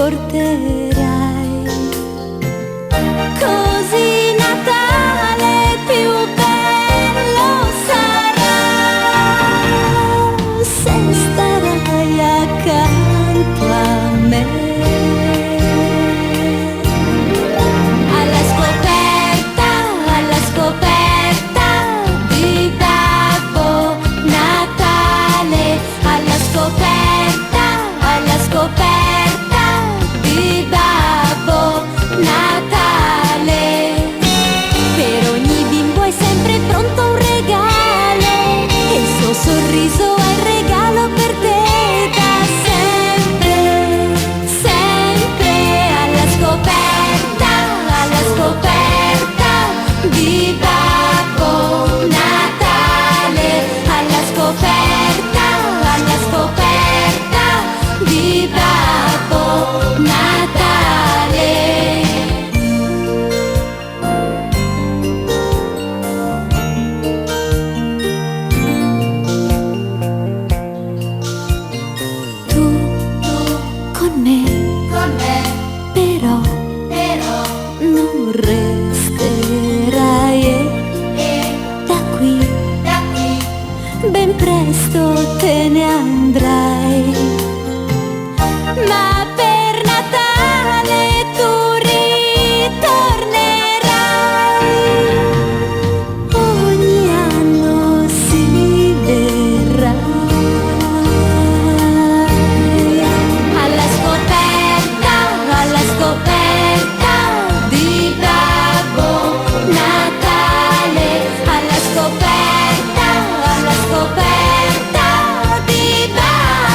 porterai. Così Natale più bello sarà se starai accanto a me. Alla scoperta di Babbo Natale, alla scoperta di Babbo Natale. Per ogni bimbo è sempre pronto un regalo e il suo sorriso è il regalo per te da sempre, sempre. Alla scoperta di Babbo Natale, alla scoperta di Babbo Natale. Tu con me, però non resterai e da qui ben presto te ne andrai. Ma per Natale tu ritornerai, ogni anno si verrà. Alla scoperta di Babbo Natale, alla scoperta di Babbo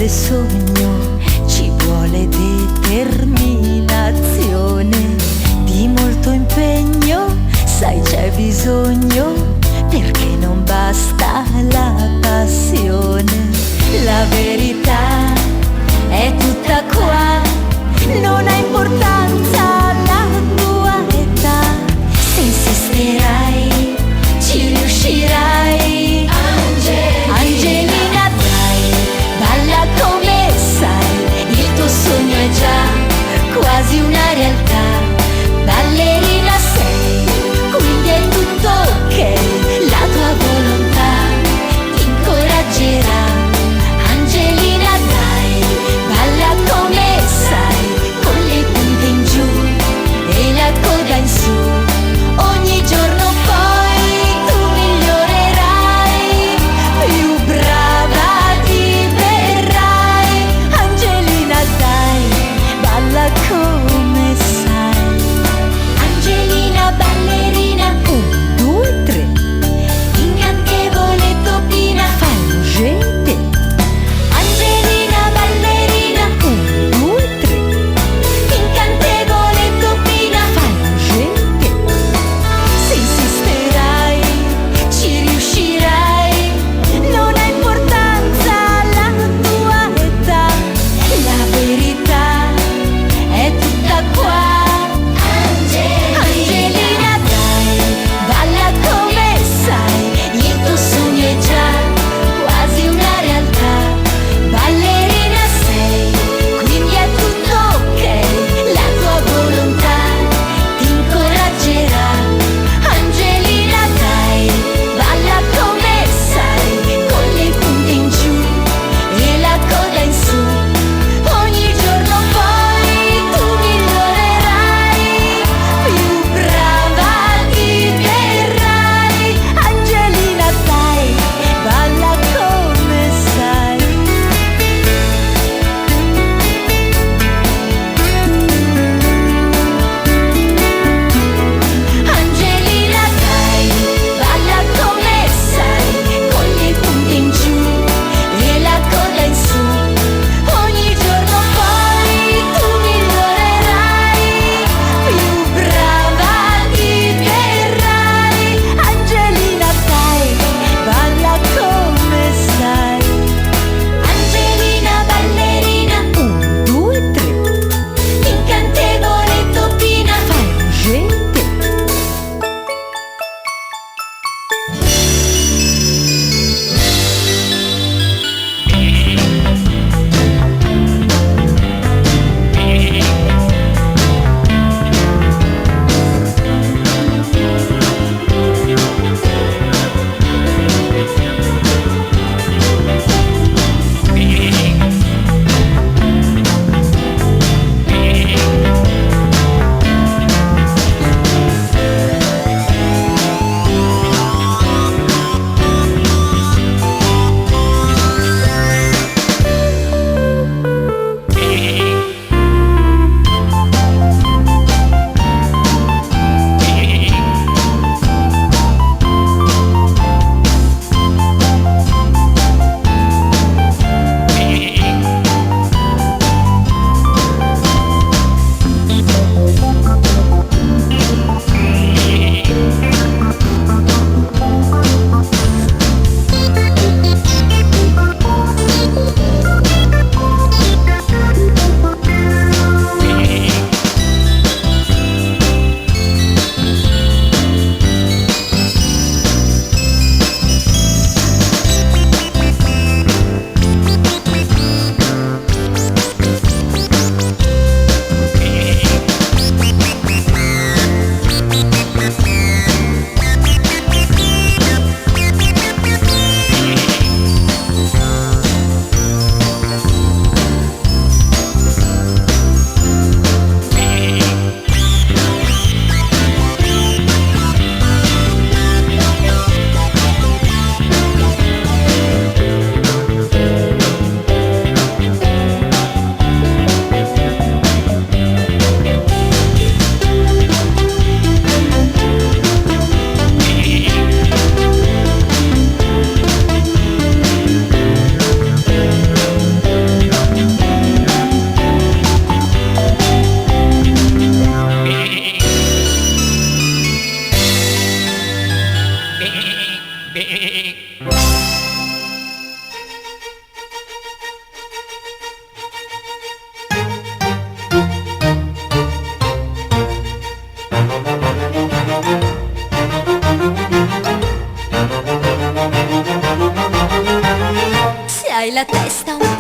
sogno ci vuole determinazione, di molto impegno, sai c'è bisogno, perché non basta la passione. La verità è tutta qua, non ha importanza la tua età. Se insisterai ci riuscirai. Angelina, dai, balla come sai, il tuo sogno è già quasi una realtà. Ballerina sei, quindi è tutto ok, la tua volontà ti incoraggerà. Angelina, dai, balla come sai, con le punte in giù e la coda in su. Ogni giorno poi tu migliorerai, più brava diverrai. Angelina, dai, balla come sai.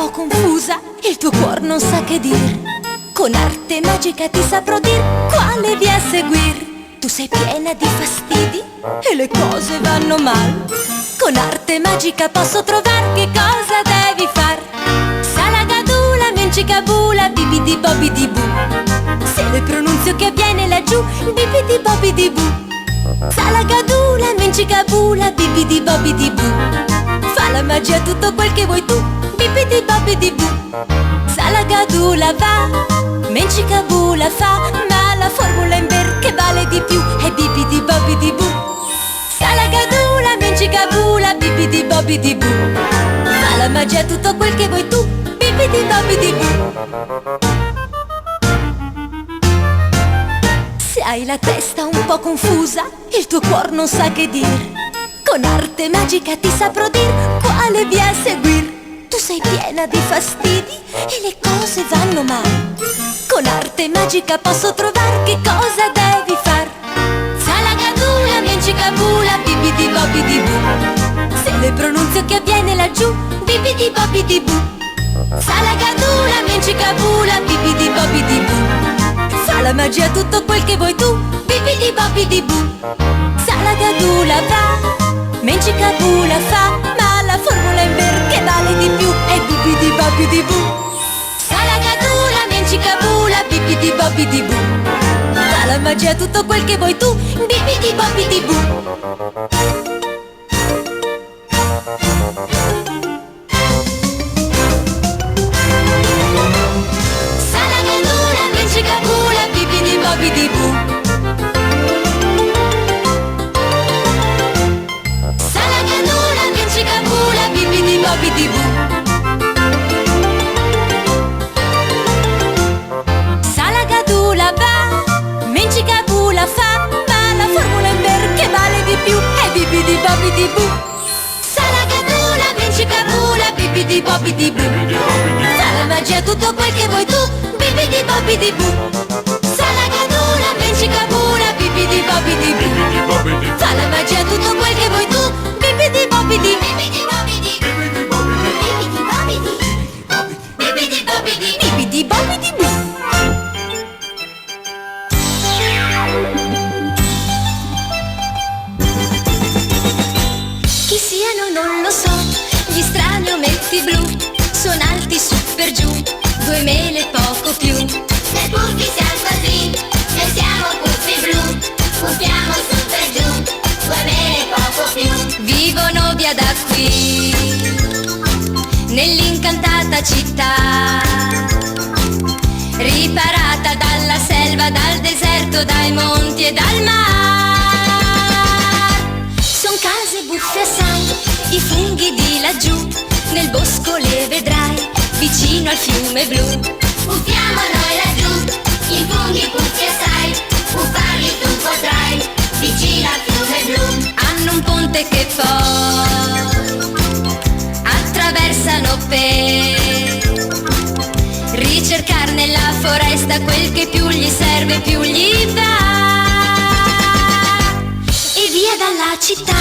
po' confusa, il tuo cuor non sa che dir. Con arte magica ti saprò dir quale via seguir. Tu sei piena di fastidi e le cose vanno mal. Con arte magica posso trovar che cosa devi far. Salagadula, mencicabula, bibidi bobidi bu. Se le pronunzio che avviene laggiù, bibidi bobidi bu. Salagadula, mencicabula, bibidi bobidi bu. Fa la magia tutto quel che vuoi tu, bibidi bobidi bu. Salagadula va, mencicabula fa, ma la formula in ver che vale di più è bibidi bobidi bu. Salagadula, mencicabula, bibidi bobidi bu. Fa la magia tutto quel che vuoi tu, bibidi bobidi bu. Se hai la testa un po' confusa, il tuo cuor non sa che dir. Con arte magica ti saprò dir quale via seguir. Tu sei piena di fastidi e le cose vanno mal. Con arte magica posso trovar che cosa devi far. Salagadula, mencicabula, bibidi bobidi bu. Se le pronunzio che avviene laggiù, bibidi bobidi bu. Salagadula, mencicabula, bibidi bobidi bu. Fa la magia tutto quel che vuoi tu, bibidi bobidi bu. Salagadula va, mencicabula fa, ma la formula in ver che vale di più è bibidi bobidi bu. Salagadula, mencicabula, bibidi bobidi bu. Fa la magia tutto quel che vuoi tu, bibidi bobidi bu. Salagadula, mencicabula, bibidi bobidi bu. Salagadula, mencicabula, bibidi bobidi bu. Salagadula va, mencicabula fa, ma la formula in ver che vale di più è bibidi bobidi bu. Salagadula, mencicabula, bibidi bobidi bu. Fa la magia tutto quel che vuoi tu, bibidi bobidi bu. Salagadula, mencicabula, bibidi bobidi bu. Fa la magia tutto quel che vuoi tu, bibidi bobidi. Bibidi bobidi, bibidi bobidi, bibidi bobidi, bibidi bobidi bu. Chi siano non lo so, gli strani ometti blu sono alti su per giù, 2 mele poco più. Se puffi siamo così, noi siamo puffi blu, puffiamo su per giù, 2 mele poco più. Vivono via da qui, nell'incantata città, riparata dalla selva, dal deserto, dai monti e dal mar. Son case buffe assai, i funghi di laggiù, nel bosco le vedrai, vicino al fiume blu. Puffiamo noi laggiù, i funghi puffi assai, puffarli tu potrai, vicino al fiume blu. Hanno un ponte che poi attraversano per ricercar nella foresta quel che più gli serve, più gli va. E via dalla città,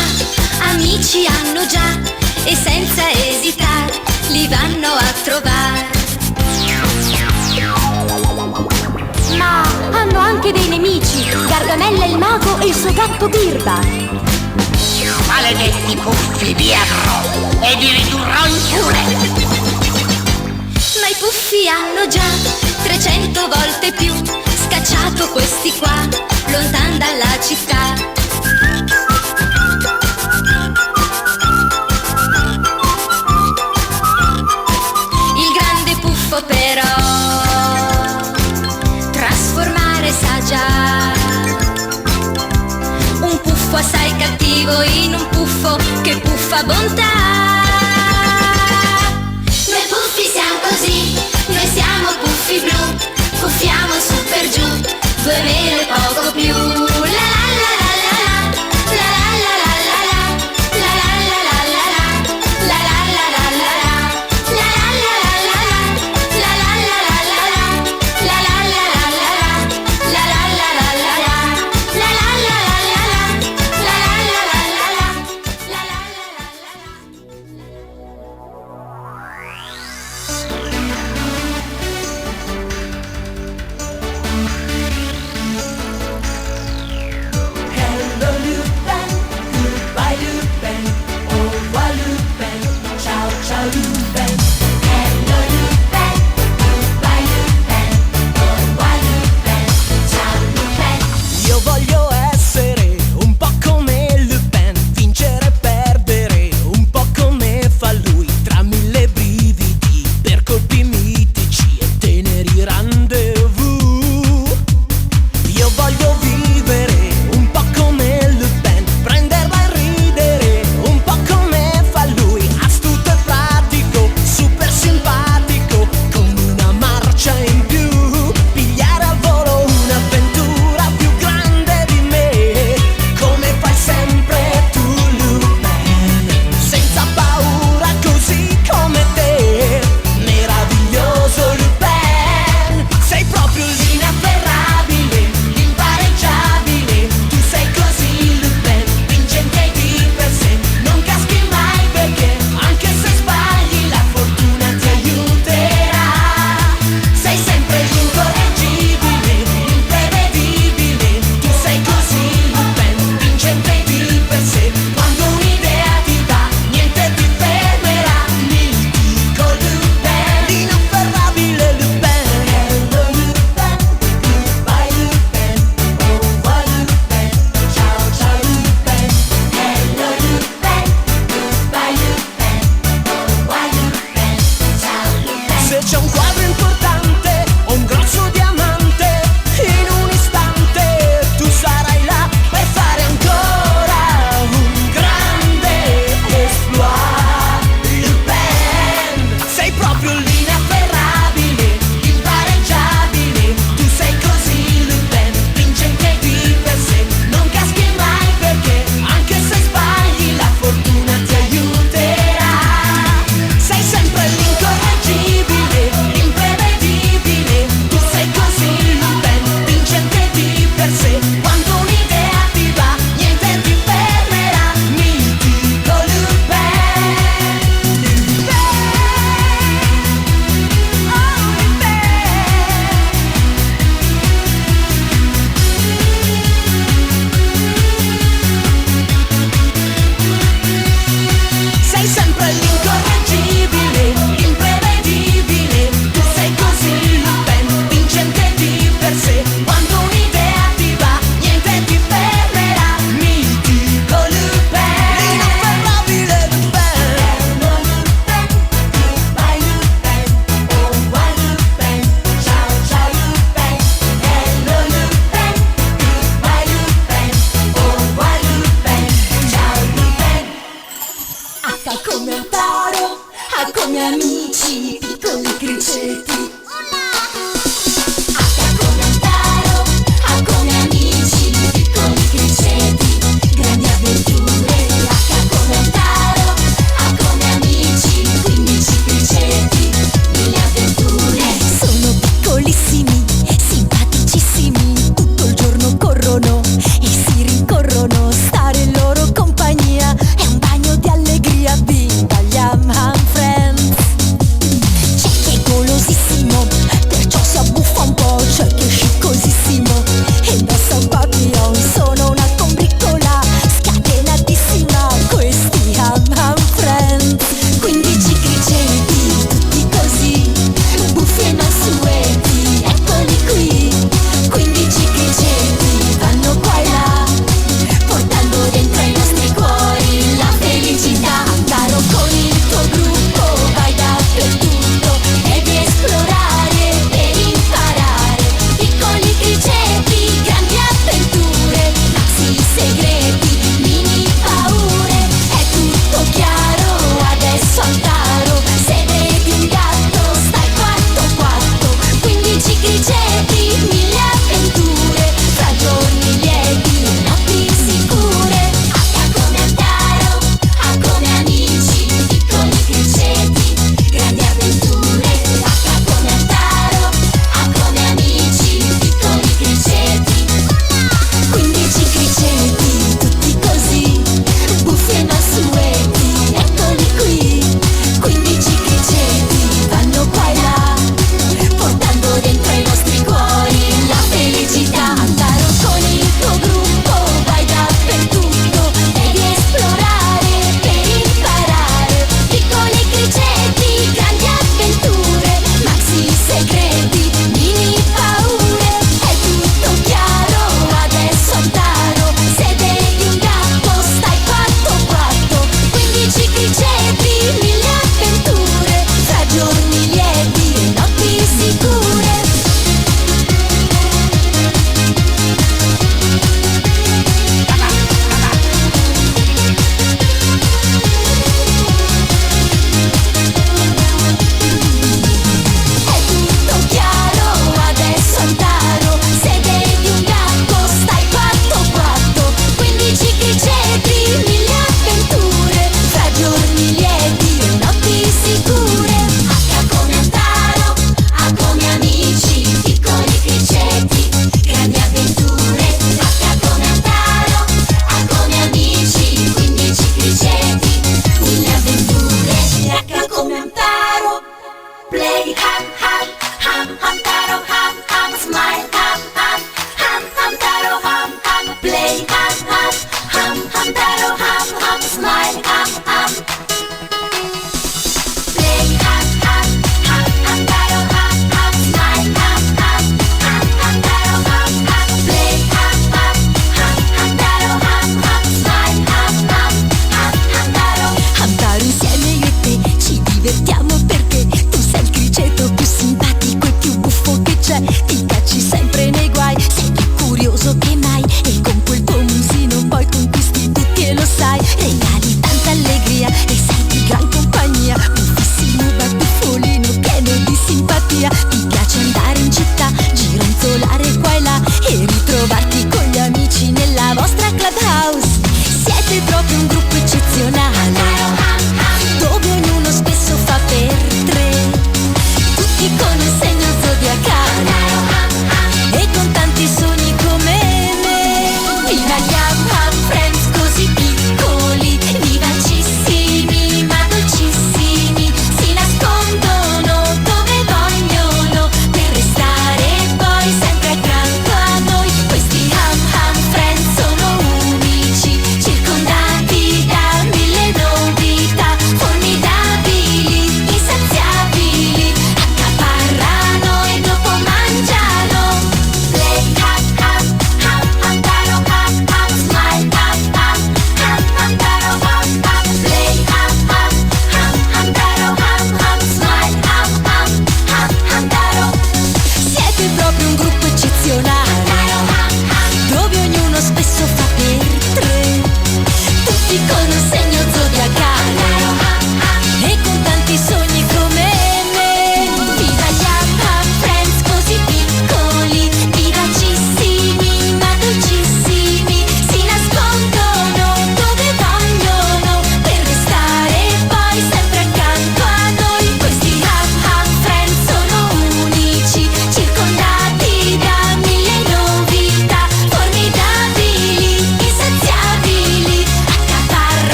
amici hanno già, e senza esitar li vanno a trovare. Ma hanno anche dei nemici, Gargamella il mago e il suo gatto Birba. Maledetti puffi, vi avrò e vi ridurrò in pure. Ma i puffi hanno già 300 volte più scacciato questi qua, lontan dalla città. Il grande puffo però trasformare sa già, un puffo assai cattivo in un puffo che puffa bontà. Noi puffi siamo così, noi siamo puffi blu, puffiamo su per giù, 2 mele poco più. La la la la la, la la la la la, la la la la la la, la la la la la la, la la la la la la, la la la la la la, la la la la la la, la la la la la la, la la la la la la, la la la la la la, la la la la la.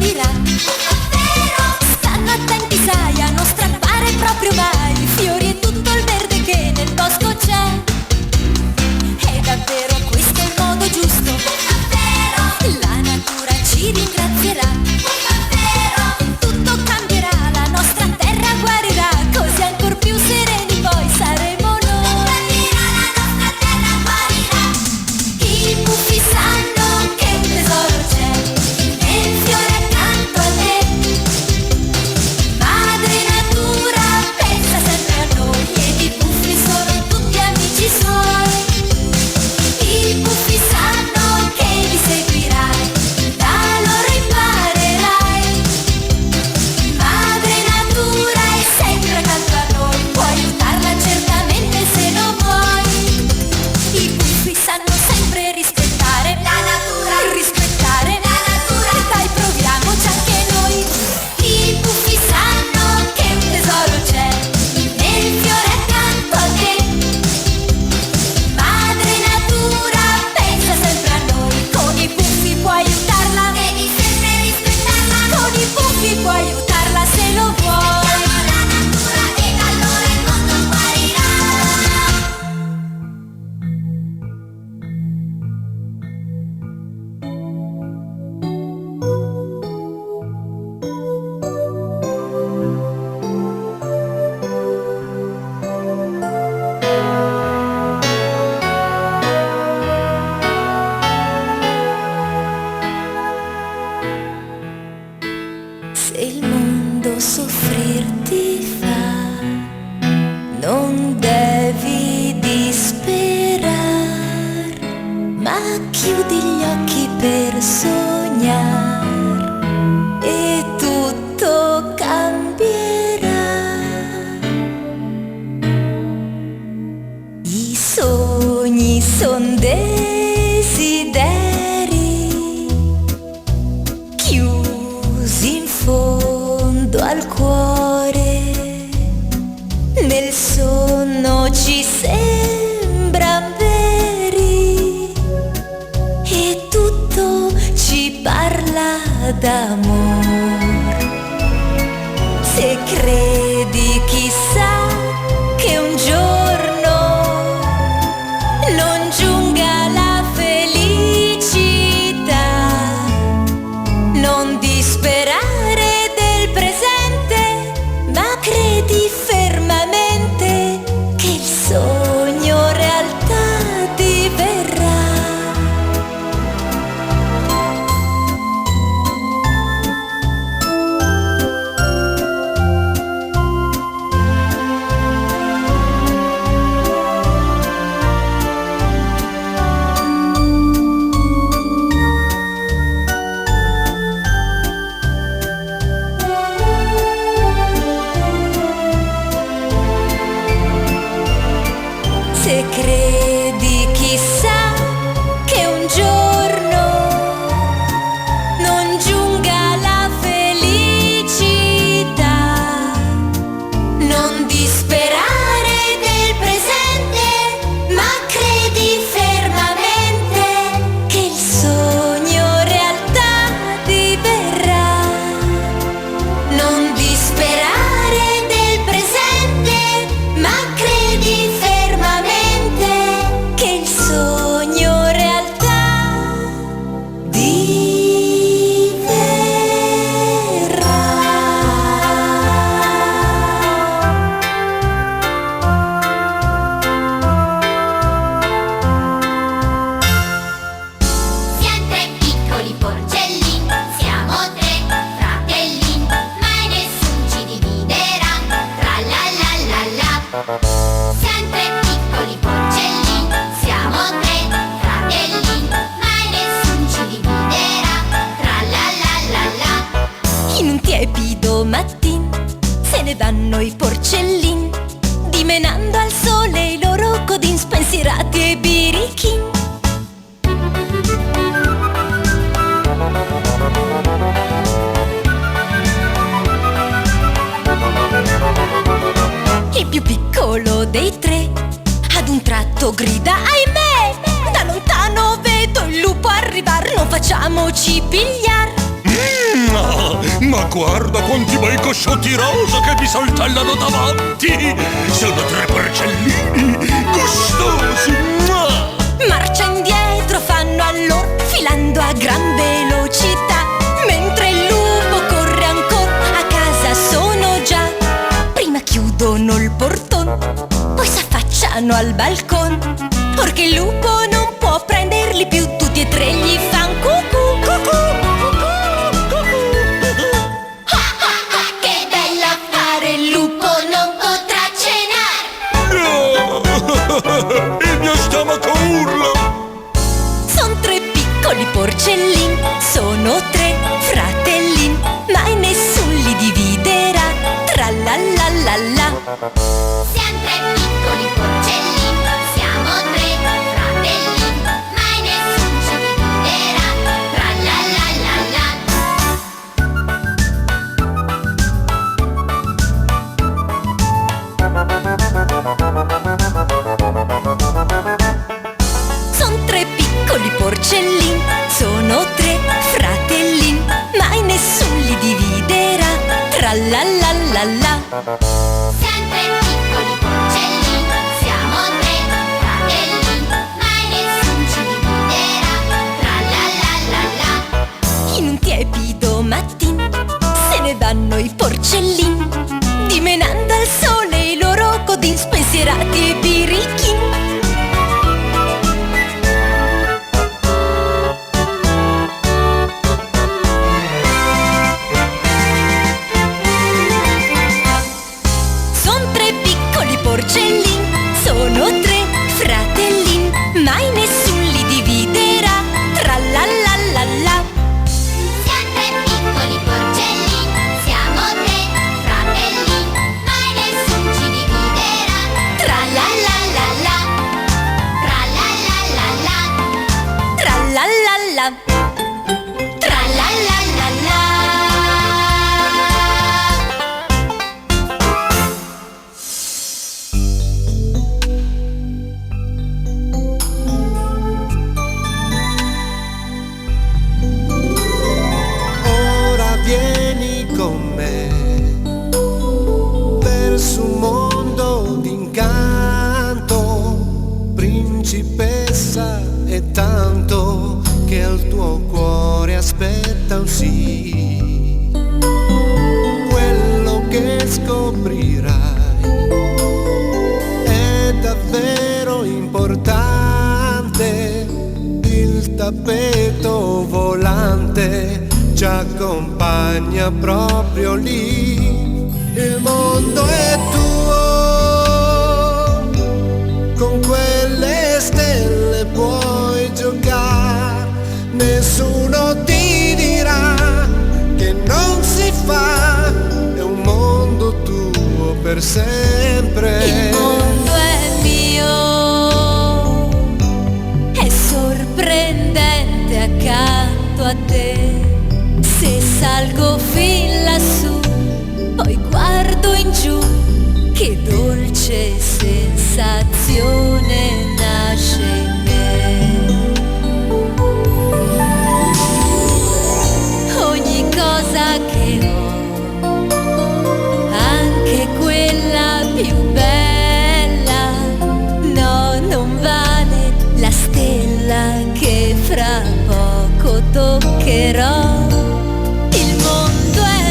guarirà. Stanno attenti sai a non strappare proprio mai i fiori e tutto il verde che nel bosco c'è. È davvero questo il modo giusto, la natura ci ringrazierà. Tutto cambierà, la nostra terra guarirà, così ancor più sereni poi saremo noi. La nostra terra guarirà. I puffi sanno che un tesoro c'è nel fiore accanto a te. Madre natura pensa sempre a noi ed i puffi sono tutti amici suoi. I puffi sanno che li seguirai, da loro imparerai. Madre natura è sempre accanto a noi, puoi aiutarla certamente se lo vuoi. I puffi sanno sempre rispettare la natura, rispettare la natura. Dai proviamoci anche noi. I puffi sanno che un tesoro c'è nel fiore accanto a te. Madre natura pensa sempre a noi, con i puffi puoi aiutarla, devi sempre rispettarla. Con i puffi puoi aiutarla se lo vuoi. La natura ed allora il mondo guarirà. Se il mondo soffrirti fa, non devi disperar, ma chiudi gli occhi per sognar e tutto cambierà. I sogni son desideri chiusi in fondo al cuore, nel sonno ci sembran veri e tutto ci parla d'amor. Se credi chissà che un giorno non giunga la felicità, non disperare del presente, ma credi fermamente che il sogno realtà diverrà. Se credi chissà che un giorno non giunga la felicità, non disperare del presente, ma credi fermamente che il sogno realtà diverrà. Non disperare del presente, ma credi fermamente che il sogno realtà Siamo tre piccoli porcellini, siamo tre fratellini, mai nessun ci dividerà, tra la la la la. Siamo tre piccoli porcellini, siamo tre fratellini, mai nessun ci dividerà, tra la la la la. In un tiepido mattin se ne vanno i porcellin, dimenando al sole i loro codin spensierati e birichin. Il più piccolo dei tre ad un tratto grida: ahimè, da lontano vedo il lupo arrivar, non facciamoci pigliar. No, ma guarda quanti bei cosciotti rosa che mi saltellano davanti! Sono 3 porcellini gustosi! Marcia indietro fanno allora, filando a gran velocità, mentre il lupo corre ancora, a casa sono già. Prima chiudono il portone, poi s'affacciano al balcone, perché il lupo non può prenderli più, tutti e 3 gli fan cucù, cucù, cucù, cucù. Che bella fare, il lupo non potrà cenare. Il mio stomaco urla! Son 3 piccoli porcellini, sono 3 fratellini, mai nessun li dividerà, tra la la la la. Siamo 3 piccoli porcellini, siamo 3 fratelli, mai nessun ci dividerà, tra la la la la. Son 3 piccoli porcellini, sono 3 fratellini, mai nessun li dividerà, tra la la la la. Siamo 3 piccoli porcellini, siamo 3 fratelli, mai nessun ci dividerà, tra la la la la. In un tiepido mattino se ne vanno i porcellini, dimenando al sole i loro codini spensierati e birichini. Son 3 piccoli porcellini, sono 3 fratellini, mai nessun li dividerà, tra la la la la. Siamo 3 piccoli porcellini, siamo 3 fratelli, mai nessun ci dividerà, tra la la la la, tra la la la la, Tra la la la, tra la la la la. Ora vieni con me verso un mondo d'incanto, principessa, e tanto che al tuo cuore aspetta un sì. Quello che scoprirai è davvero importante, il tappeto volante ci accompagna proprio lì. Il mondo è tuo, con quelle stelle puoi giocare, nessuno ti dirà che non si fa, è un mondo tuo per sempre. il mondo è mio, è sorprendente accanto a te. Se salgo fin lassù, poi guardo in giù, che dolce sensazione nasce in me. Ogni cosa che ho, anche quella più bella, no, non vale la stella che fra poco toccherò. Il mondo è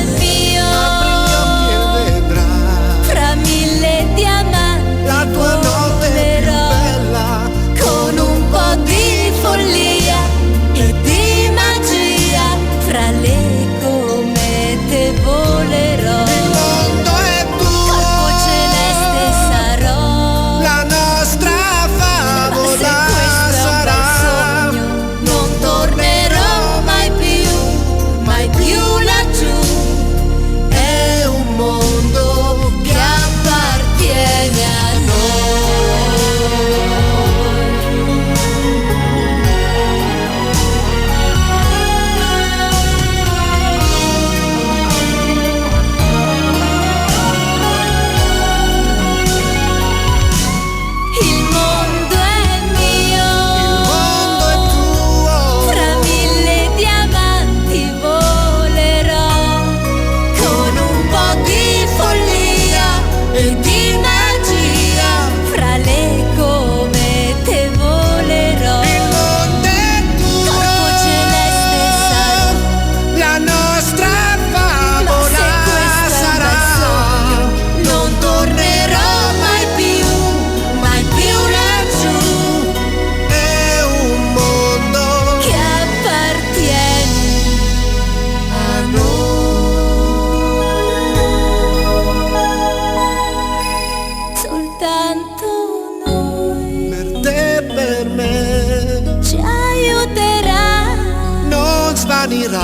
svanirà.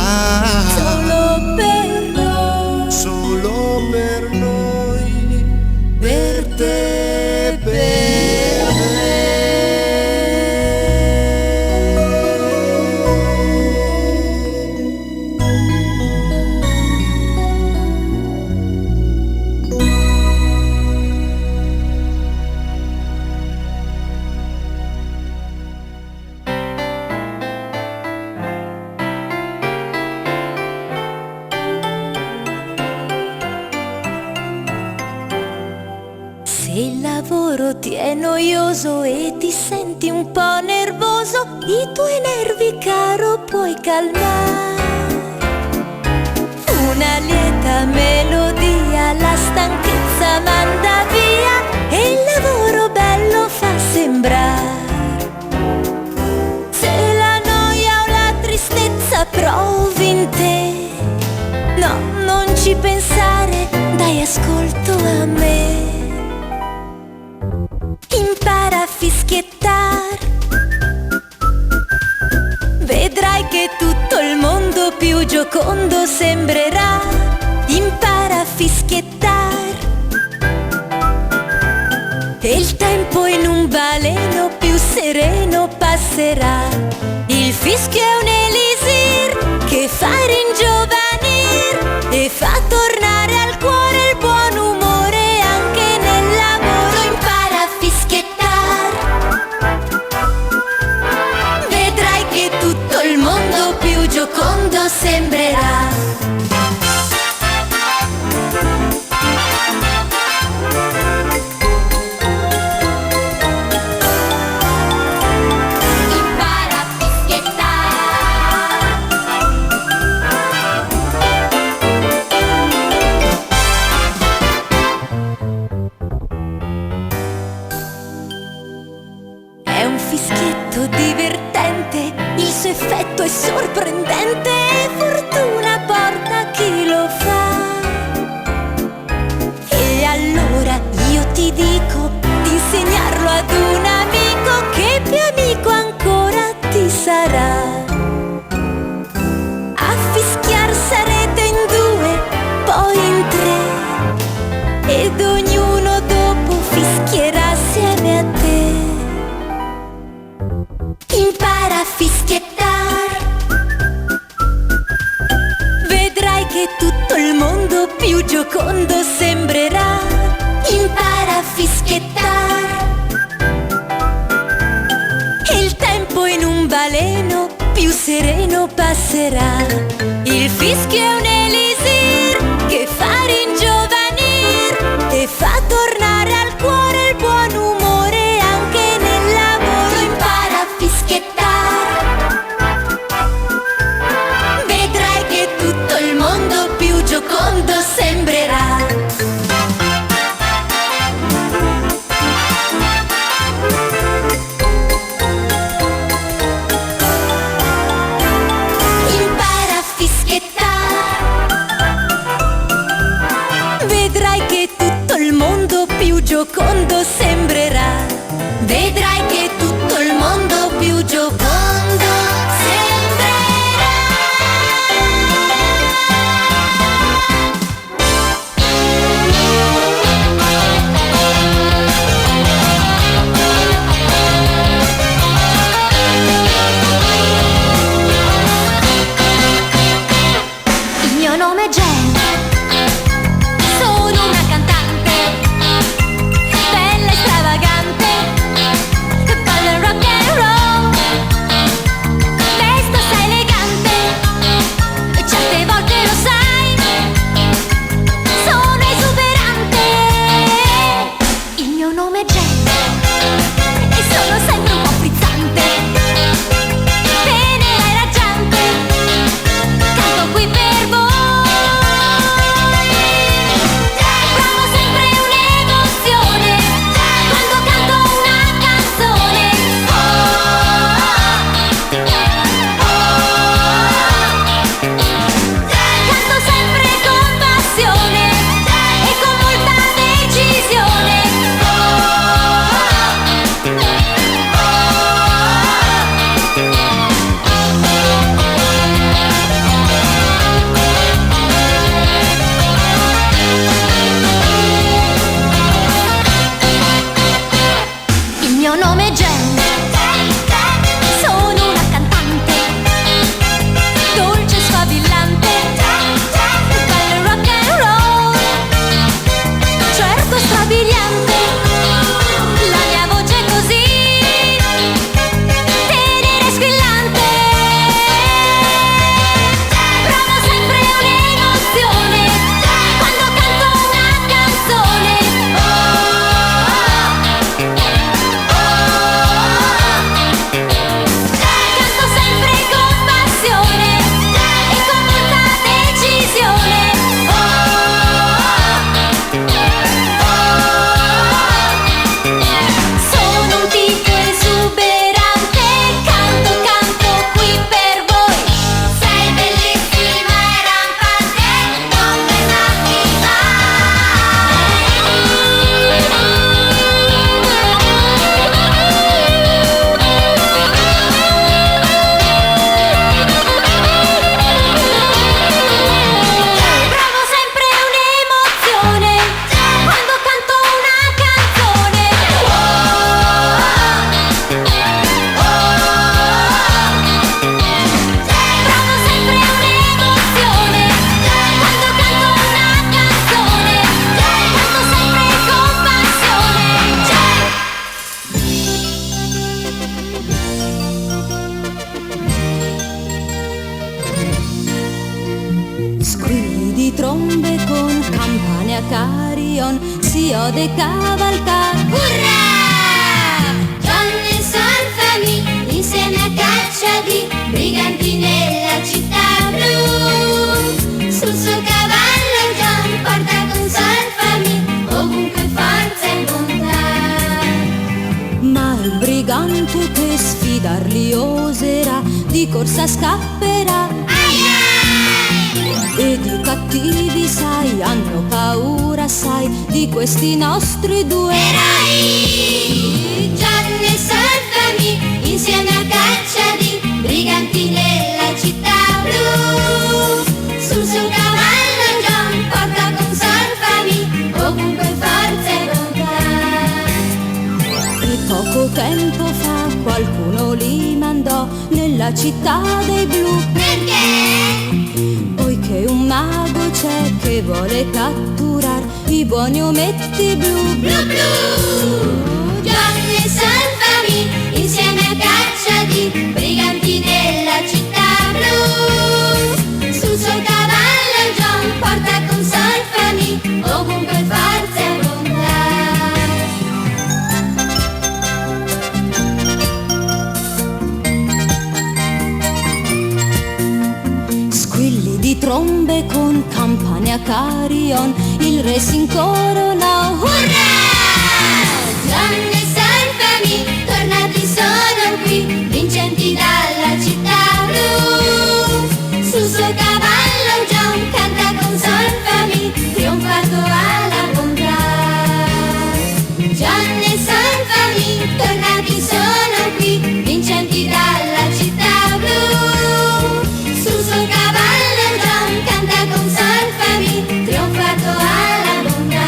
Solo per noi, Solo per noi, per te, per me. se il lavoro ti è noioso e ti senti un po' nervoso, i tuoi nervi, caro, puoi calmare. Una lieta melodia la stanchezza manda via e il lavoro bello fa sembrare. Se la noia o la tristezza provi in te, no, non ci pensare, dai ascolto a me. Impara a fischiettar, vedrai che tutto il mondo più giocondo sembrerà. Impara a fischiettar e il tempo in un baleno più sereno passerà. Il fischio è un elisir che fa ringiovanir e fa tornare al cuore il buon umore anche nel lavoro. Impara a fischiettare, vedrai che tutto il mondo più giocondo sembrerà. Fischietto divertente, il suo effetto è sorprendente e fortuna porta chi lo fa. E allora io ti dico di insegnarlo ad un amico che più amico ancora ti sarà. A fischiar sarete in due, poi in tre, ed ognuno dopo fischierà assieme a te. Impara a fischiettar, vedrai che tutto il mondo più giocondo sembrerà. Impara a fischiettar e il tempo in un baleno più sereno passerà. Il fischio è un elisir che fa ringiovanir e fa tornare al cuore il buon umore anche nel lavoro. Impara a fischiettar, vedrai che tutto il mondo più giocondo sembrerà. Impara a fischiettar Carion si ode cavalcar. Urrà! John e Solfami insieme a caccia di briganti nella città blu. Sul suo cavallo John porta con Solfami ovunque forza e bontà. Ma il brigante che sfidarli oserà di corsa scapperà. Ai ai! Ed i cattivi, sai, hanno paura, sai, di questi nostri due eroi. John e Solfami insieme a caccia di briganti nella città blu. Sul suo cavallo John porta con Solfami ovunque forza e bontà. E poco tempo fa qualcuno li mandò nella città dei blu. Perché? Poiché un mago c'è che vuole catturar i buoni ometti blu. Blu blu. John e Solfami insieme a caccia di briganti nella città blu. Sul suo cavallo John porta con Solfami ovunque forza e bontà. Squilli di trombe con campane a Carion, il re s'incoronò. Urrà! John e Solfami tornati sono qui, vincenti dalla città blu. Sul suo cavallo John canta con Solfami, trionfato alla bontà. John e Solfami tornati sono qui, vincenti dalla città blu. Sul suo cavallo John canta con Solfami, trionfato alla bontà.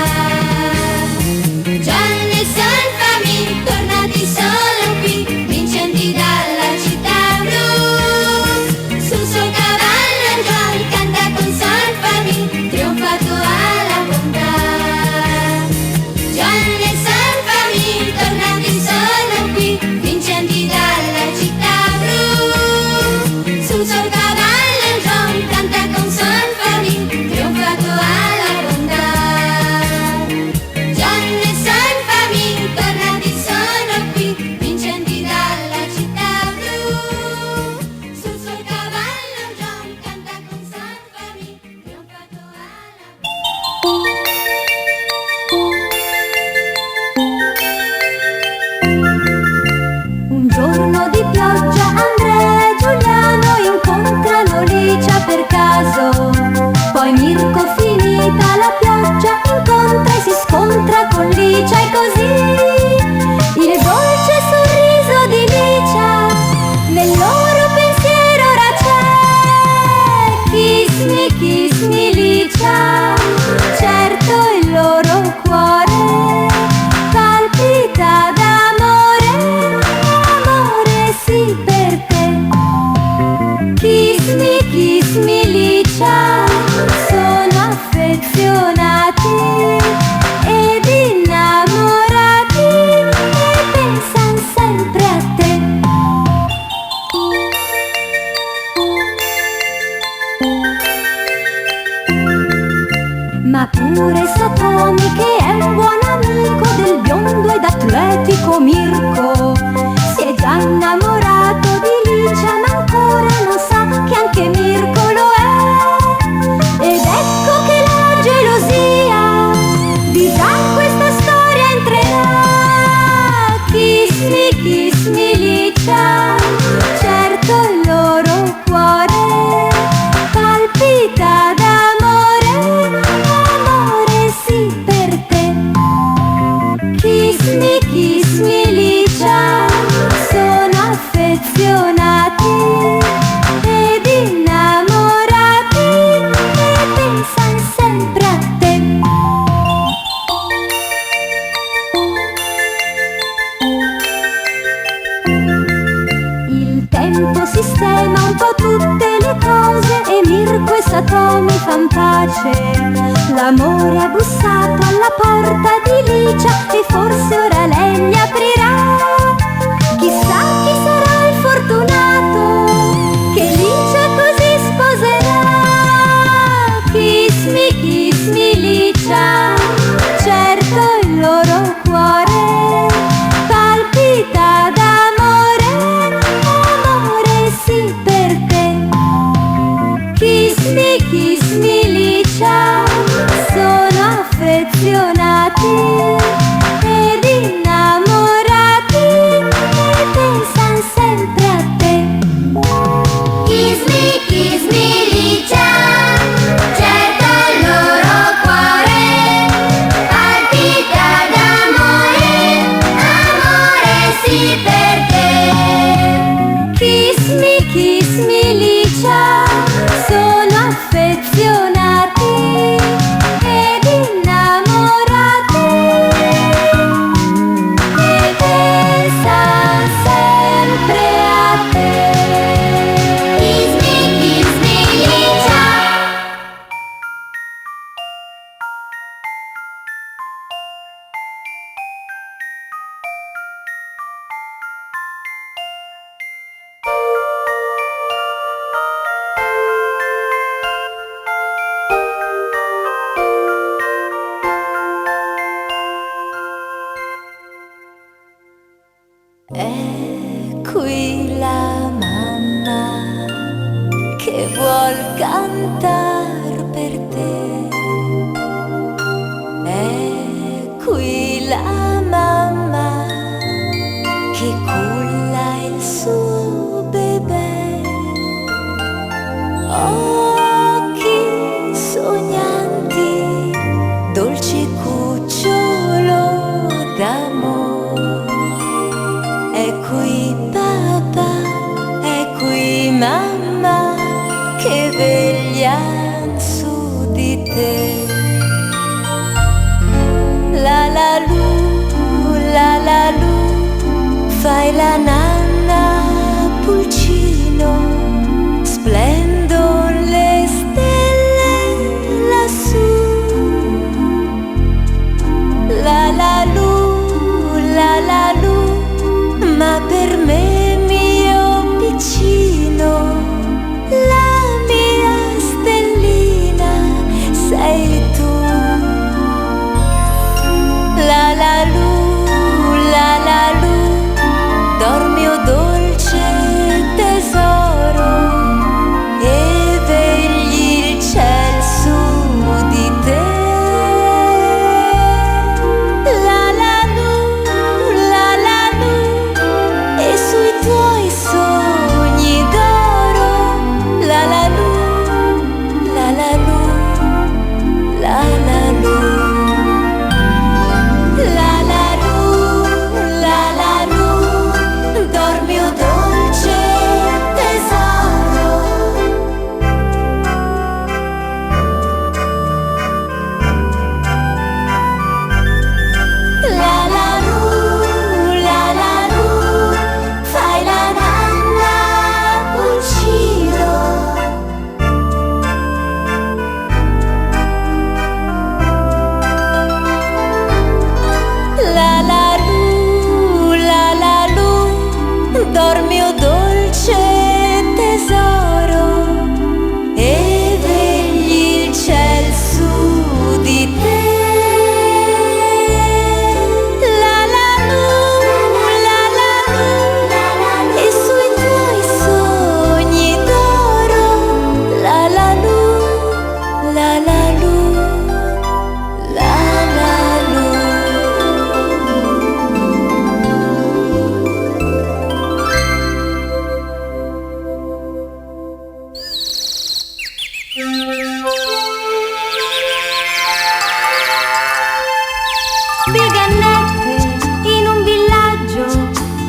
John e Solfami tornati solo qui, vincenti dalla città blu. Sul suo cavallo John canta con Solfami, trionfato alla bontà. John e Solfami tornati solo qui, vincenti dalla città blu. Sul suo cavallo John canta con Solfami, trionfato alla bontà. John e Solfami tornati sono qui, vincenti dalla città blu. Sul suo cavallo John canta con Solfami, trionfato alla Un giorno di pioggia Andrea e Giuliano incontrano Licia per caso. Poi Mirko, finita la pioggia, incontra e si scontra con Licia e così il dolce sorriso di Licia nel loro pensiero ora c'è. Kiss me Licia, certo il loro cuore palpita d'amore, amore sì per te. Kiss me Licia, sono affezionati ed innamorati e pensan sempre a te. Ma pure Satomi, che è un buon amico del biondo ed atletico Mirko, si è già innamorato di Licia, ma ancora non sa che anche Mirko lo è. Ed ecco che la gelosia di già questa storia entrerà. Kiss me Licia, certo il loro cuore palpita d'amore, amore sì per te. Kiss me Licia, sono affezionati ed innamorati e pensan sempre a te. Il tempo sistema un po' tutte le cose e Mirko e Satomi fan pace. L'amore ha bussato alla porta di Licia e forse ora lei gli aprirà. Chissà chi sarà il fortunato che Licia così sposerà. Kiss me Licia, qui la mamma che vuol cantar per te. È qui la mamma che culla il suo bebè. Occhi sognanti, dolce cucciolo d'amore. È qui papà, è qui mamma che veglian su di te. La la lu, fai la nanna pulcino, splendon le stelle lassù. La la lu, ma per me mio piccino, la mia stellina sei tu. La la lu, dormi o dolce tesoro e vegli il ciel su di te. La la lu, e sui tuoi sogni d'oro. La la lu, la la lu, la la lu.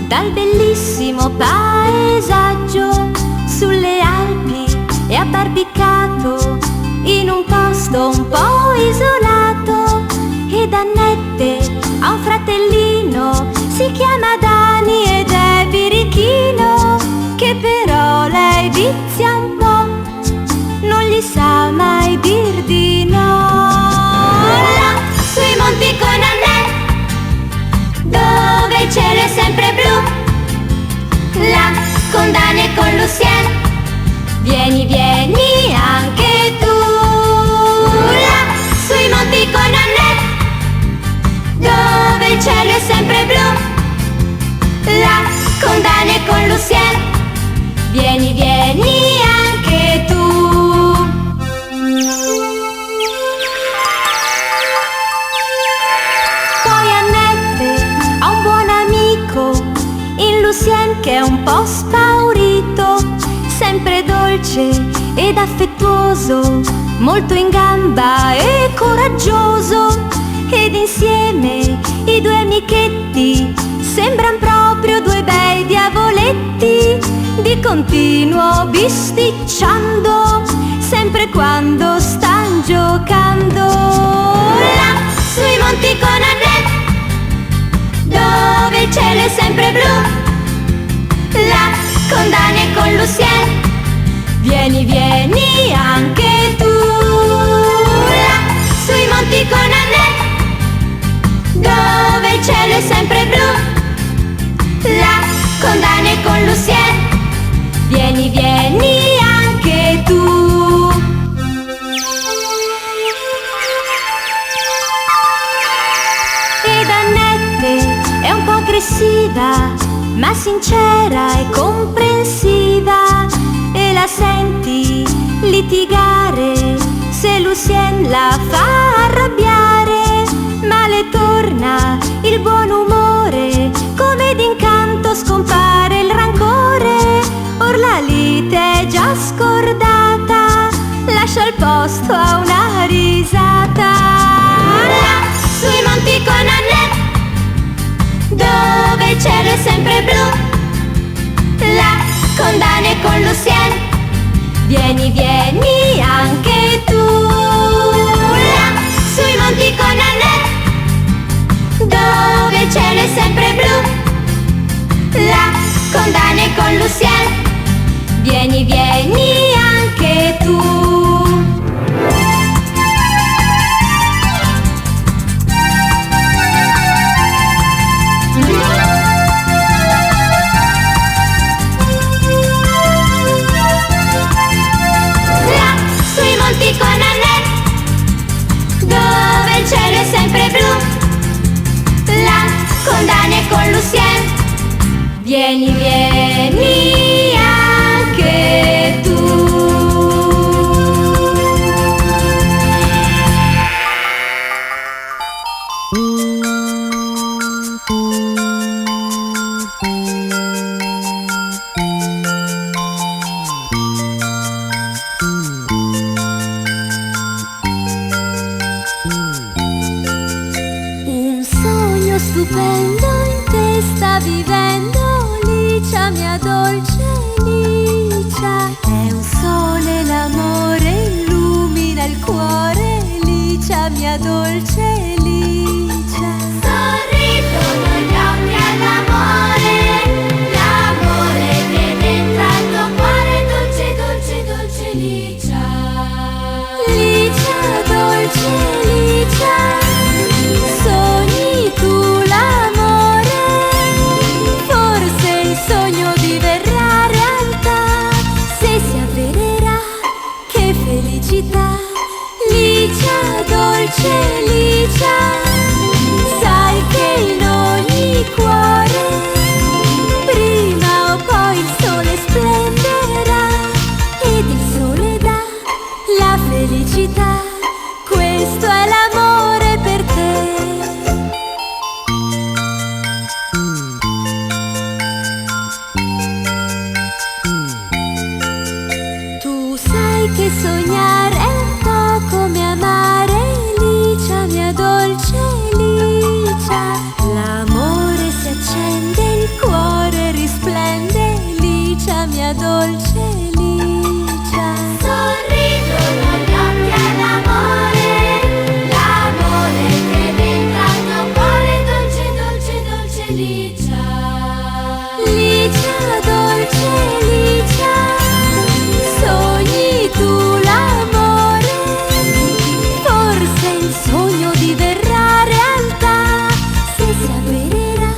Dal bellissimo paesaggio sulle Alpi e abbarbicato in un posto un po' isolato. Ed Annette ha un fratellino, si chiama Dani ed è birichino, che però lei vizia un po', non gli sa mai dir di no. Là sui monti con Annette, dove il cielo è sempre blu. Là con Dani e con Lucien, vieni, vieni anche tu. Là sui monti con Annette, dove il cielo è sempre blu. Là con Dani e con Lucien, vieni, vieni anche tu. Lucien che è un po' spaurito, sempre dolce ed affettuoso, molto in gamba e coraggioso. Ed insieme i due amichetti sembran proprio due bei diavoletti, di continuo bisticciando, sempre quando stan giocando. Là sui monti con Annette, dove il cielo è sempre blu. Là con Dani e con Lucien, vieni, vieni anche tu. Là sui monti con Annette, dove il cielo è sempre blu. Là con Dani e con Lucien, vieni, vieni anche tu. Ed Annette è un po' aggressiva, ma sincera e comprensiva, e la senti litigare se Lucien la fa arrabbiare, ma le torna il buon umore, come d'incanto scompare il rancore. Or la lite è già scordata, lascia il posto a una risata. Là sui monti con Annette, dove il cielo è sempre blu, là con Dan e con Lucien, vieni, vieni anche tu. Là sui monti con Annette, dove il cielo è sempre blu, là con Dan e con Lucien, vieni, vieni anche tu. Con Annette, dove il cielo è sempre blu, là con Dan e con Lucien, vieni, vieni anche tu. Stupendo in te sta vivendo, Licia mia dolce Licia. È un sole l'amore, illumina il cuore, Licia mia dolce Licia. Sorridono gli occhi all'amore, l'amore che dentro al tuo cuore, dolce, dolce, dolce Licia. Licia, dolce Licia, sogni tu l'amore, forse il sogno diverrà realtà, se si avvererà, che felicità. Licia, dolce Licia, sai che in ogni cuore prima o poi il sole splenderà, ed il sole dà la felicità. Questo è l'amore per te. Tu sai che sognare è un po' come amare, Licia mia dolce Licia. L'amore si accende, il cuore risplende, Licia mia dolce Licia. Sorridono gli occhi all'amore, l'amore che dentro al tuo cuore, dolce, dolce, dolce Licia. Licia, dolce Licia, sogni tu l'amore, forse il sogno diverrà realtà, se si avvererà,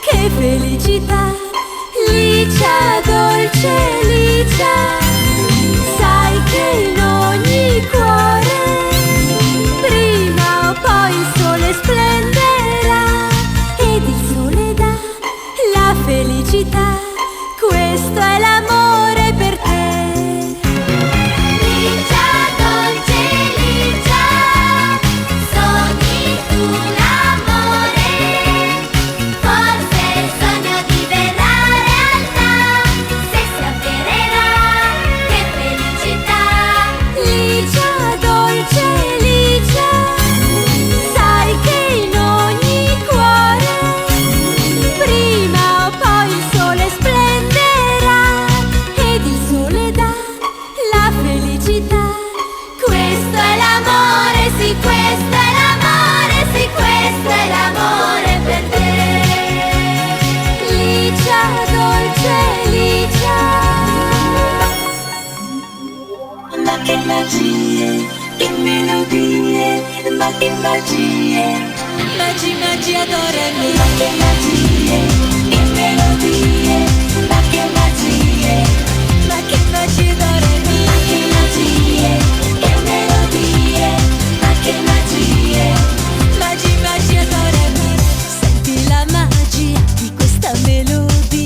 che felicità. Licia, dolce Licia, sai che in ogni cuore prima o poi il sole splenderà, ed il sole dà la felicità. Questo è l'amore per te. Licia, dolce Licia, sogni tu l'amore, forse il sogno diverrà realtà, se si avvererà, che felicità. Licia, dolce Licia, sai che in ogni cuore prima o poi il sole splenderà, ed il sole dà la felicità. Questo è l'amore, sì, questo è l'amore, sì, questo è l'amore per te. Licia, dolce Licia. Ma che magie, che melodie, ma che magie, magia d'ore mie. Ma che magie, che melodie, ma che magie, d'ore mie. Ma che magie, che melodie, ma che magie, magia d'ore mie. Senti la magia di questa melodia.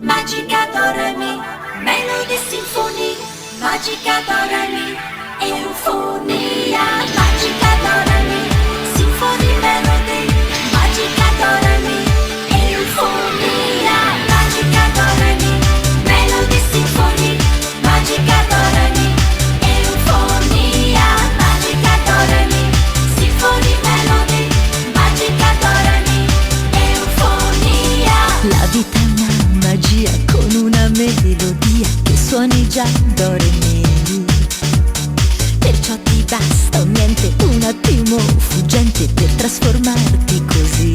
Magica Doremi, Melody Sinfonia, Magica Doremi, Eufonia, Magica Doremi, Sinfonia Melody, Magica Doremi, Eufonia, Magica Doremi, Melody Sinfonia, Magica Doremi, Eufonia, Magica Doremi, Sinfonia Melody, Magica Doremi, Eufonia. La vita è una magia con una melodia che suoni già do re mi. Perciò ti basta un niente, un attimo fuggente per trasformarti così.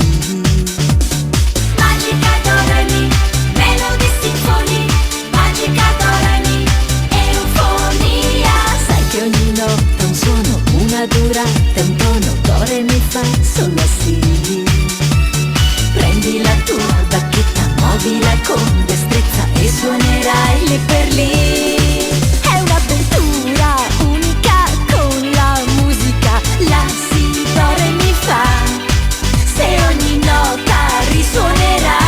Magica Doremi, Melody Sinfonia, Magica Doremi, Eufonia. Sai che ogni nota ha un suono, una durata, un tono, do re mi fa sol la si. Prendi la tua bacchetta, muovila con destrezza e suonerai lì per lì. È un'avventura unica con la musica, la si do re mi fa. Se ogni nota risuonerà,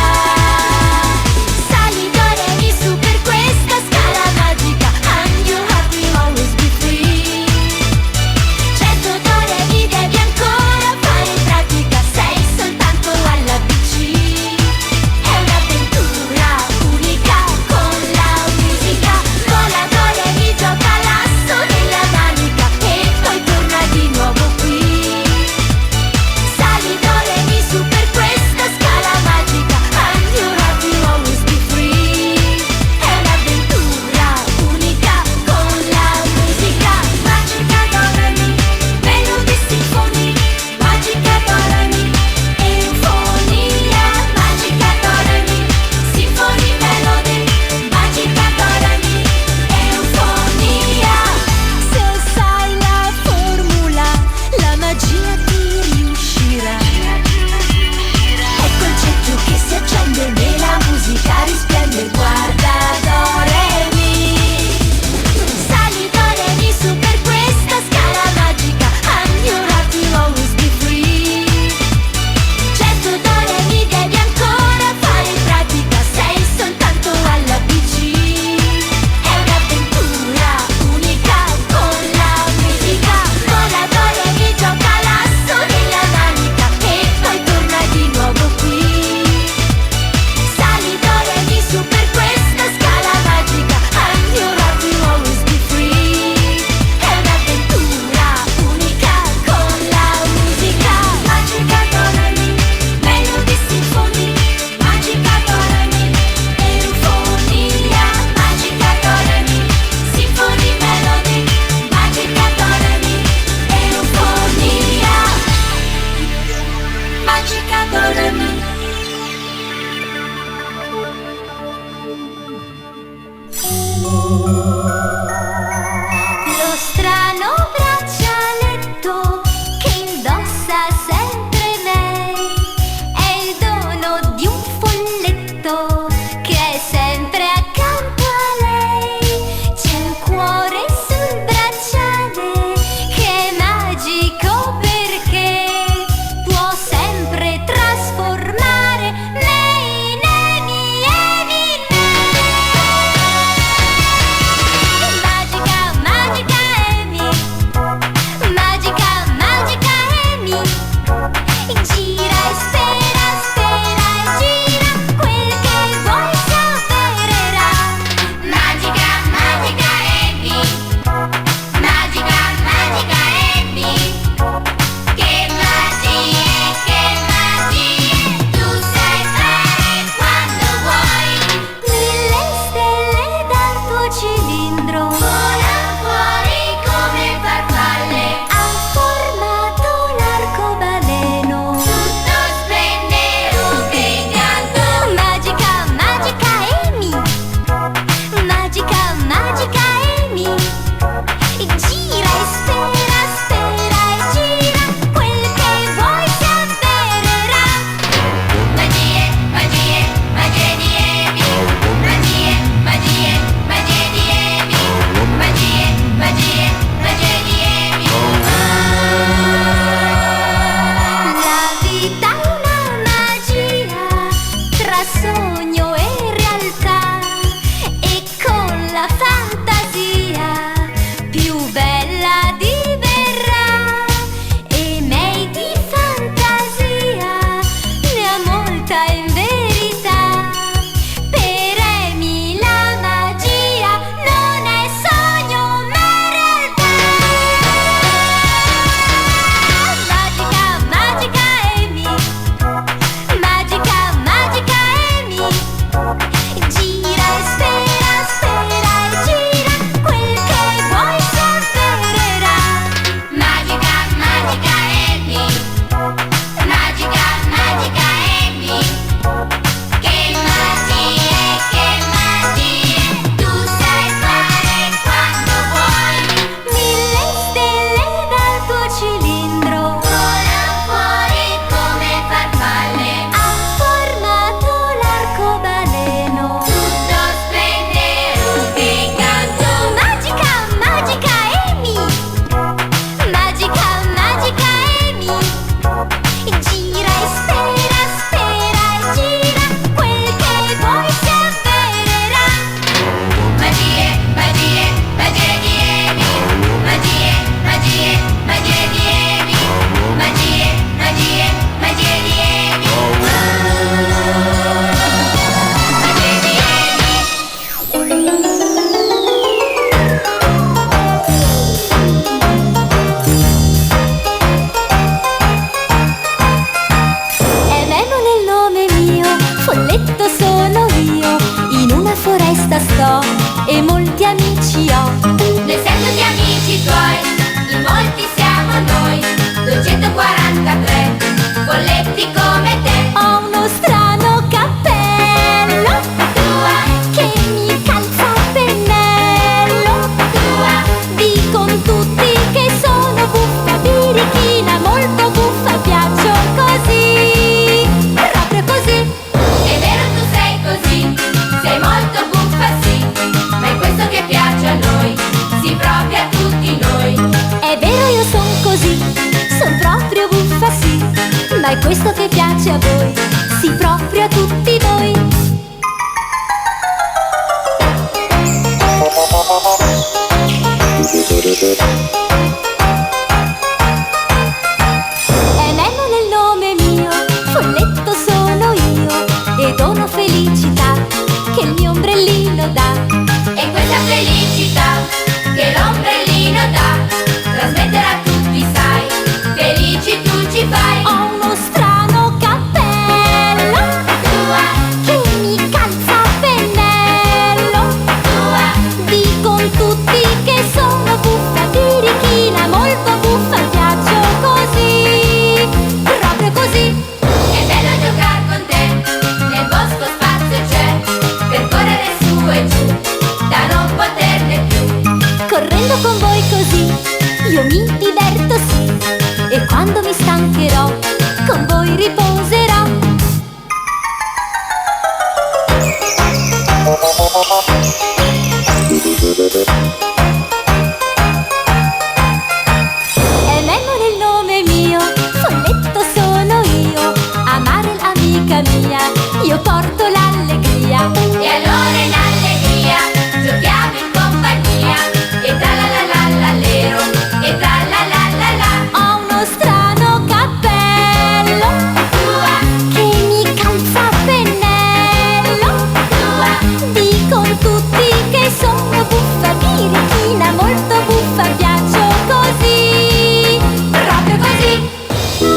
sali do re mi su per questa scala magica. And you happy always be free. Certo do re mi devi ancora fare in pratica, sei soltanto alla BC. È un'avventura unica con la musica. Vola do re mi, gioca l'asso nella manica e poi torna di nuovo qui. Sali do re mi su per questa scala magica. And you happy always be free. È un'avventura unica con la musica. Magica do re mi, Melody Sinfonia, Magica do re mi, Eufonia. Magica do re mi, Sinfonia Melody, Magica do re mi, Eufonia. Se sai la formula, la magia ti riuscirà. Ecco il cerchio che si accende nella musica, risplende, guarda do re mi. Sali do re mi su per questa scala magica. And you happy always be free. Certo do re mi devi ancora fare in pratica, sei soltanto alla BC. È un'avventura unica con la musica. Vola do re mi, gioca l'asso nella manica e poi torna di nuovo qui. Sali do re mi su per questa scala magica. And you happy always be free. È un'avventura unica con la musica. Magica do re mi, Melody Sinfonia, Magica do re mi, Eufonia. Magica do re mi, Sinfonia Melody, Magica do re mi, Eufonia. Magica do re mi. Lo strano braccialetto che indossa sempre lei è il dono di un folletto che è sempre accanto a lei. C'è un cuore sul bracciale che è magico perché può sempre trasformare nei, nei, miei, nei.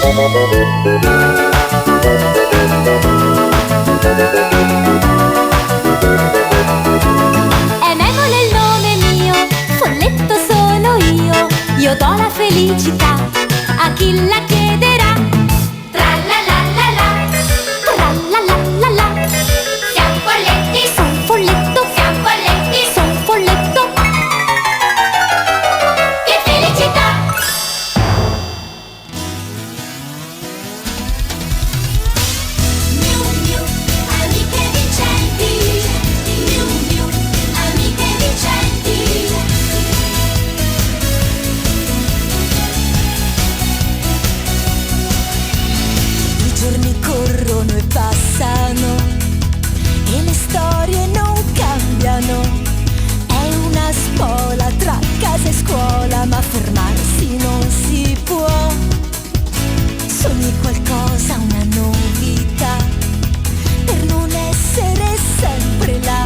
È Memole il nome mio, folletto sono io do la felicità a chi la chiederà. Tra la la la la, Tra la la la la, siamo folletti, son folletto, siamo folletti, son folletto. che felicità! Miu miu, amiche vincenti, miu miu, amiche vincenti. I giorni corrono e passano e le storie non cambiano. È una spola tra casa e scuola, ma fermarsi non si può. Sogni qualcosa, una novità, per non essere sempre là.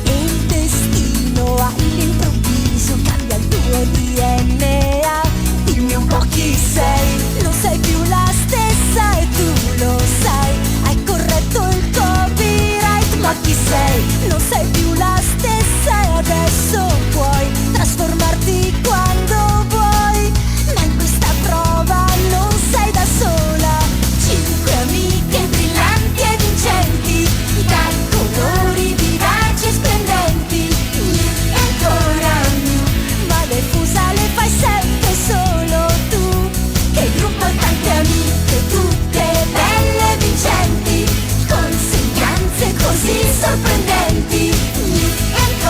E il destino all'improvviso cambia il tuo DNA. Dimmi un po' chi sei, non sei più la stessa e tu lo sai. Hai corretto il copyright, ma chi sei? Non sei più la stessa e adesso puoi trasformarti quando vuoi. Ma in questa prova non sei da sola. 5 amiche brillanti e vincenti, dai colori vivaci e splendenti. E ancora ma le fusa le fai sempre solo tu. Che gruppo e tante amiche, tutte belle e vincenti, con sembianze così sorprendenti. E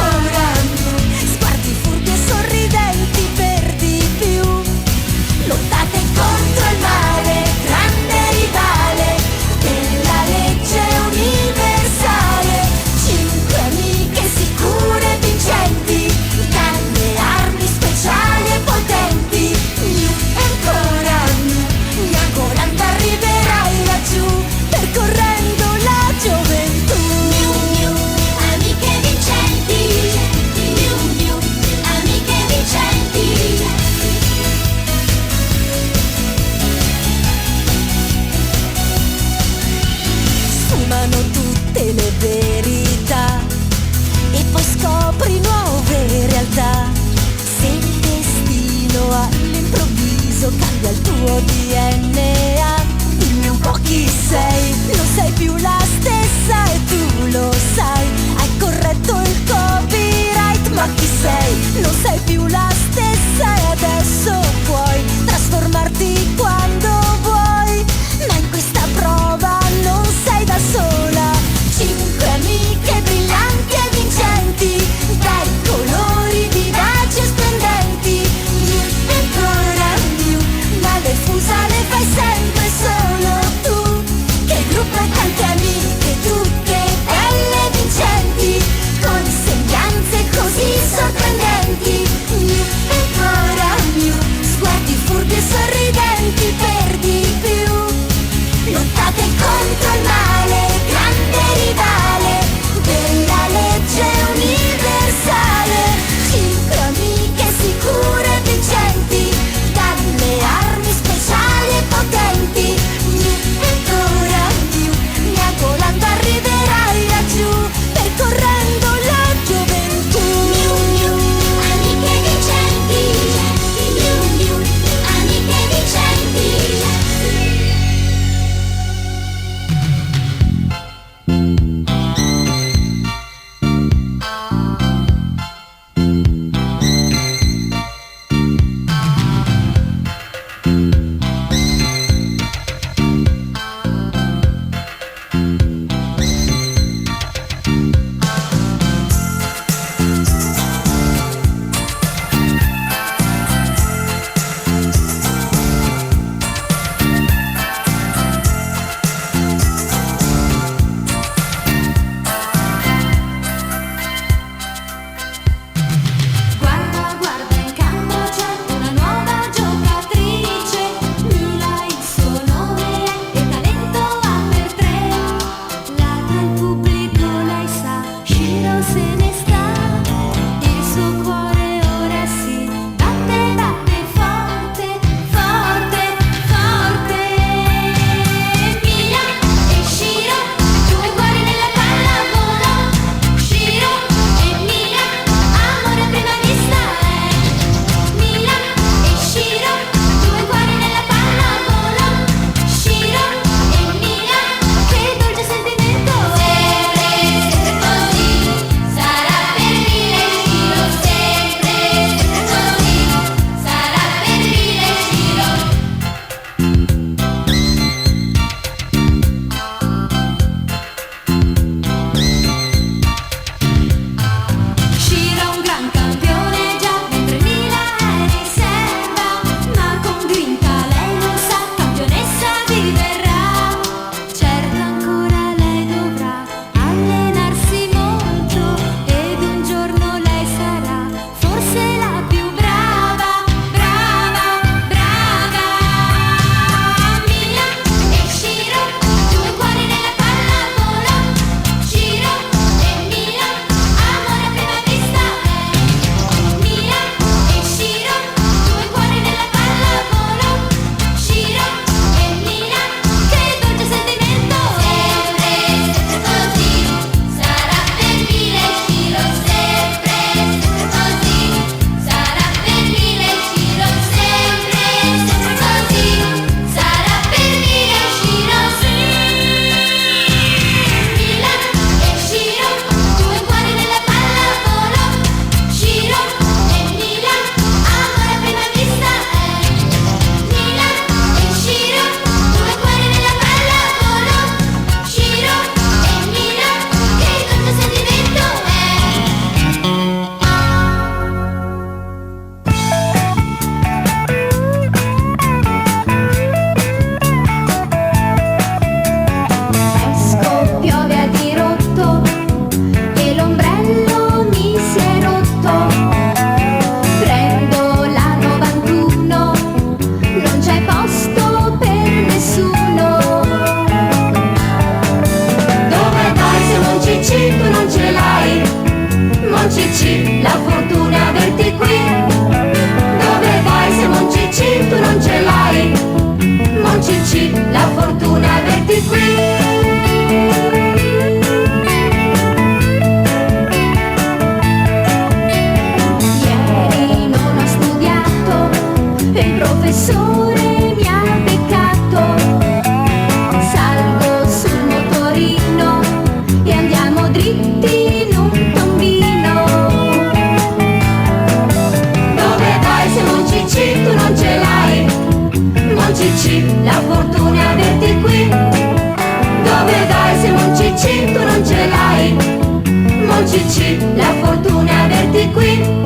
Cicci, la fortuna averti qui.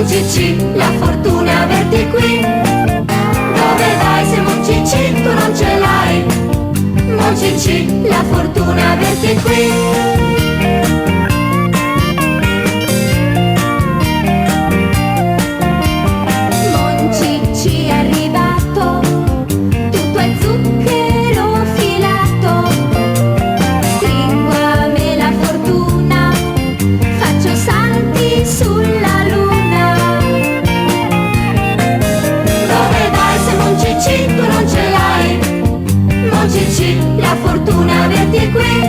Cicci, la fortuna averti qui. Dove vai se Mon Cicci tu non ce l'hai? Mon Cicci, la fortuna averti qui. Mon Cicci è arrivato, tutto è zucchero filato. Stringo a me la fortuna, faccio salti sulla luna. Tu non ce l'hai, Mon Cicci, la fortuna averti qui.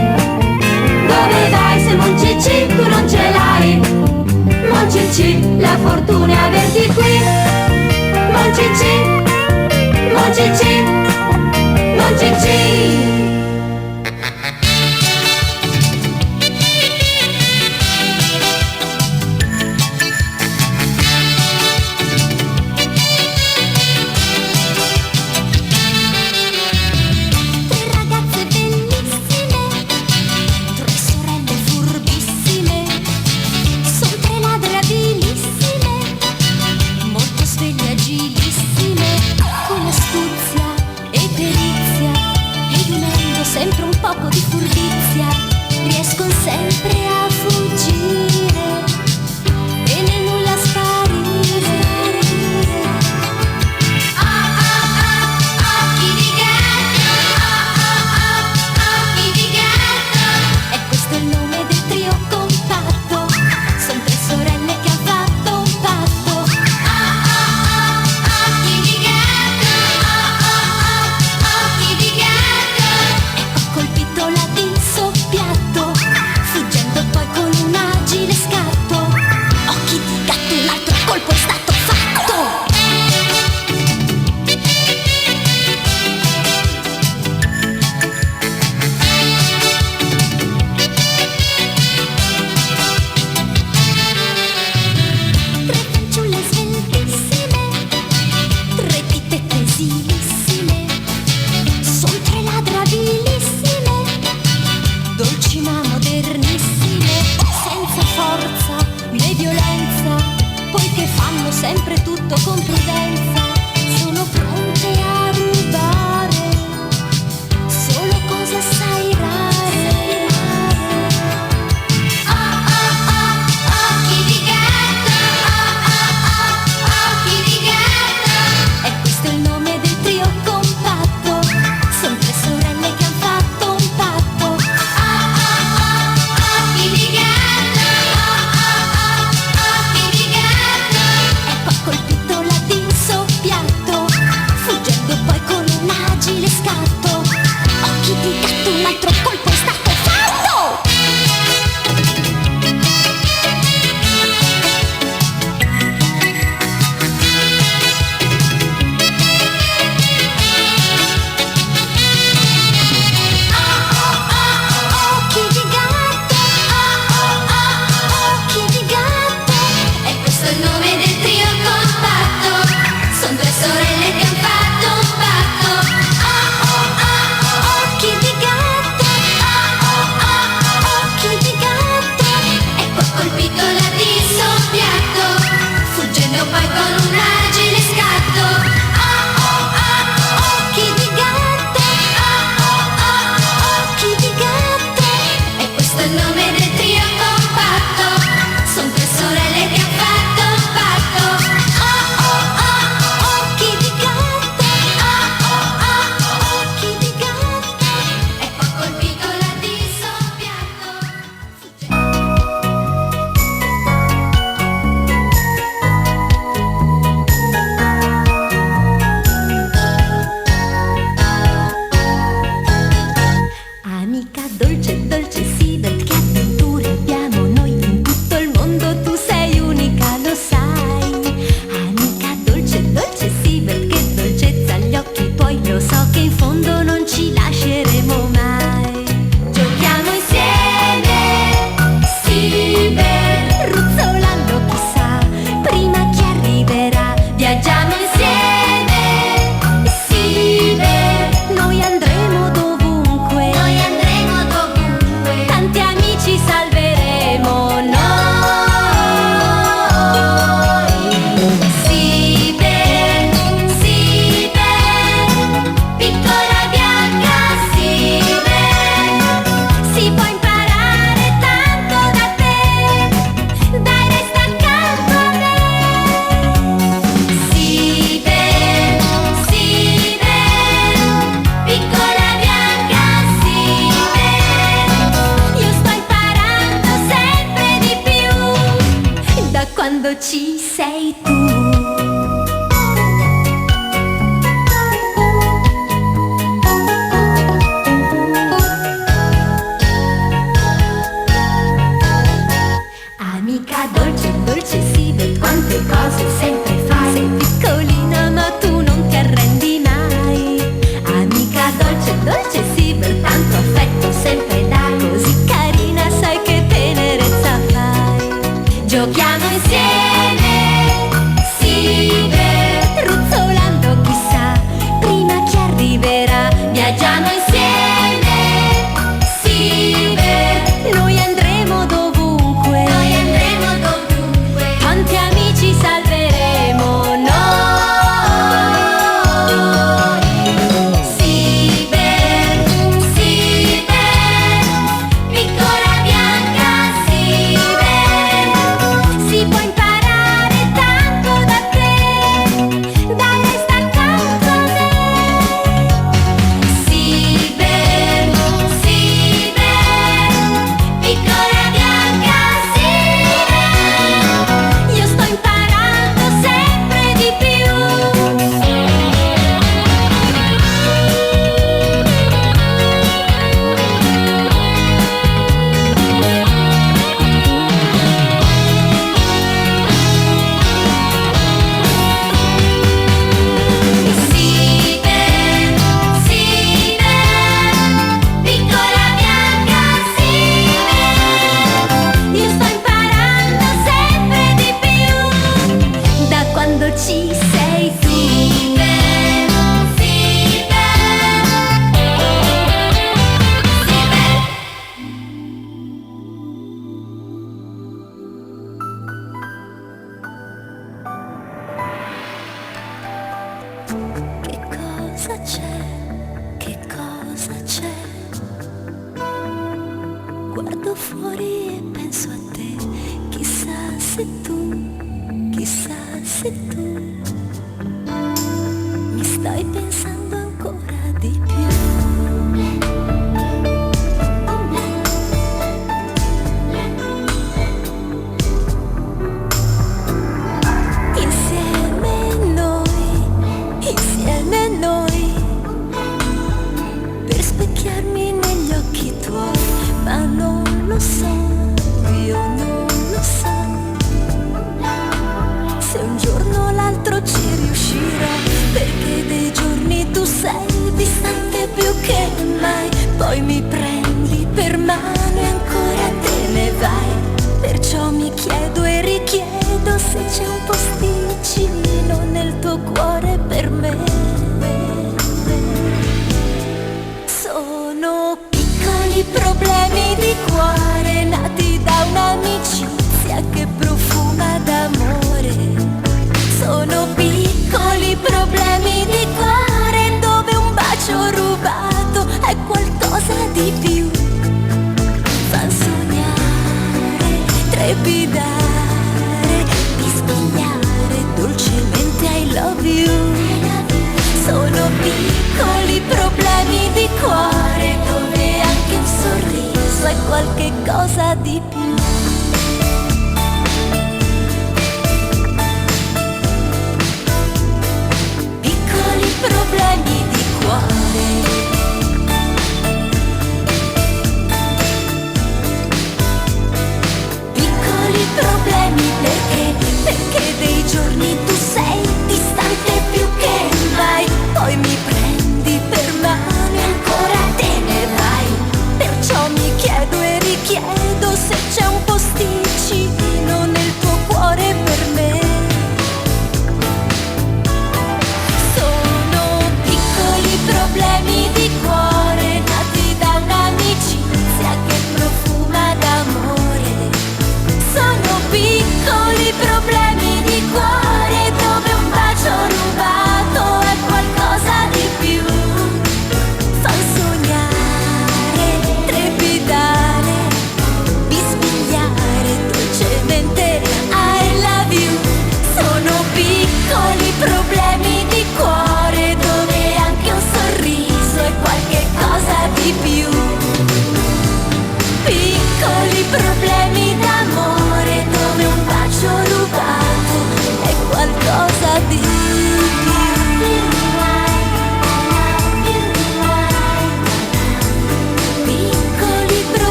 Dove vai se Mon Cicci tu non ce l'hai? Mon Cicci, la fortuna averti qui. Mon Cicci, Mon Cicci, Mon Cicci. Sempre un poco di furbizia, riescono sempre a fuggire e nel nulla sparire. Occhi di gatto, occhi di gatto. E questo è il nome del trio compatto, son tre sorelle che han fatto un patto. Occhi di gatto, occhi di gatto. Colpito la ci sei tu. Amica dolce, dolce sì, per quante cose sempre fai. Sei piccolina ma tu non ti arrendi mai. Amica dolce, dolce sì, per tanto affetto sempre dai. Così carina sai che tenerezza fai. Giochiamo insieme, sì, ruzzolando chissà prima chi arriverà. Viaggiamo insieme, sì, noi andremo dovunque. Noi andremo dovunque. Tanti amici salveremo noi. Sì, piccola bianca, sì, si può imparare tanto da te, dai resta accanto a me. Sì, piccola bianca, sì, io sto imparando sempre di più. Piccola bianca, sì, io sto imparando sempre di più. Da quando ci sei tu. Che cosa c'è? Che cosa c'è? Guardo fuori e penso a te. Chissà se tu mi stai pensando ancora di più. Insieme noi, per specchiarmi negli occhi tuoi, ma non lo so, io non lo so, se un giorno o l'altro ci riuscirò, perché dei giorni tu sei distante più che mai, poi mi prendi per mano e ancora te ne vai, perciò mi chiedo e richiedo se c'è un posticino nel tuo cuore per me. Sono piccoli problemi di cuore nati da un'amicizia che profuma d'amore. Sono piccoli problemi di cuore dove un bacio rubato è qualcosa di più. Fan sognare, trepidare, bisbigliare dolcemente I love you. Sono piccoli problemi di cuore dove anche un sorriso è qualche cosa di più. Piccoli problemi di cuore. Piccoli problemi perché dei giorni tu sei distante più che mai, poi mi prendi per mano e ancora te ne vai, perciò mi chiedo e richiedo se c'è un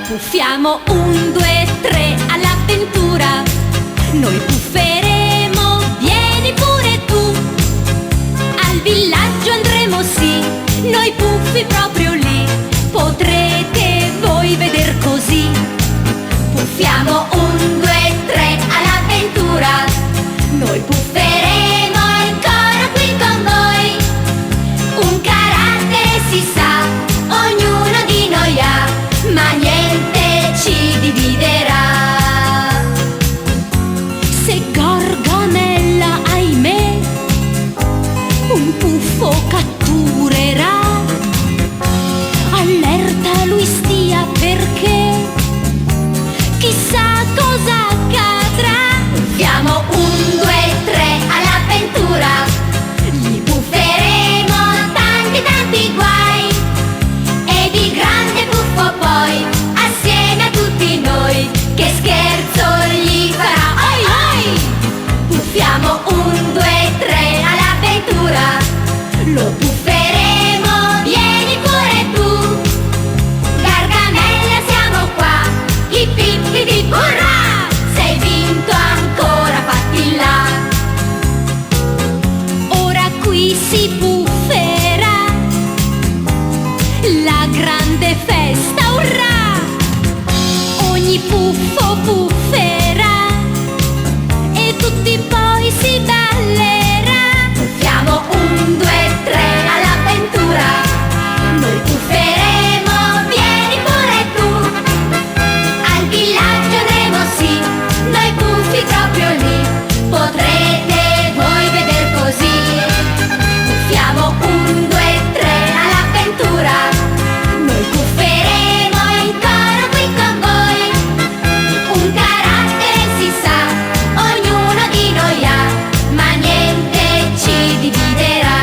Puffiamo 1, 2, 3 all'avventura. Noi pufferemo, vieni pure tu. Al villaggio andremo sì, noi puffi proprio lì. Potrete voi veder così. Puffiamo 1, 2, 3 all'avventura. Noi pufferemo ancora qui con voi. Un carattere si sa, ognuno di noi ha, ma niente ci dividerà. Se Gargamella, ahimè, un puffo catturerà, allerta lui stia perché chissà cosa accadrà. Puffiamo 1, 2, 3 all'avventura. Gli pufferemo tanti guai e di grande puffo poi assieme a tutti noi che scherzo gli farà. Oi oi! Puffiamo 1, 2, 3 all'avventura. Lo pufferemo, vieni pure tu. Gargamella siamo qua, hip hip hip hip hurrà! Sei vinto ancora, fatti là. Ora qui si pufferà, la grande festa, urrà! Ogni puffo pufferà e tutti poi si ballerà. Puffiamo 1, 2, 3 all'avventura. Noi pufferemo, vieni pure tu. Al villaggio andremo sì, noi puffi proprio lì. Potrete voi veder così. Puffiamo 1, 2, 3 all'avventura. Noi pufferemo ancora qui con voi. Un carattere si sa, ognuno di noi ha, ma niente ci dividerà.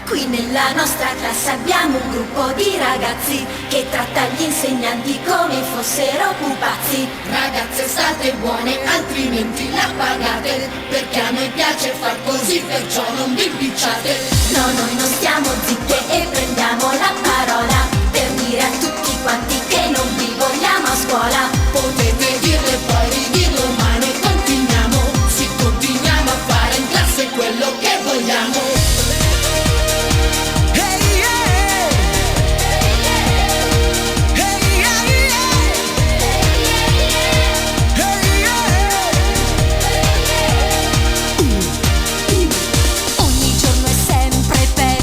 Qui nella nostra classe abbiamo un gruppo di ragazzi che tratta gli insegnanti come fossero pupazzi. Ragazze state buone, altrimenti la pagate, perché a noi piace far così, perciò non vi impicciate. No, noi non stiamo zitte e prendiamo la parola per dire a tutti quanti che non vi vogliamo a scuola. Potete dirle poi ridirlo, ma noi continuiamo, sì, continuiamo a fare in classe quello che vogliamo. Ogni giorno è sempre peggio.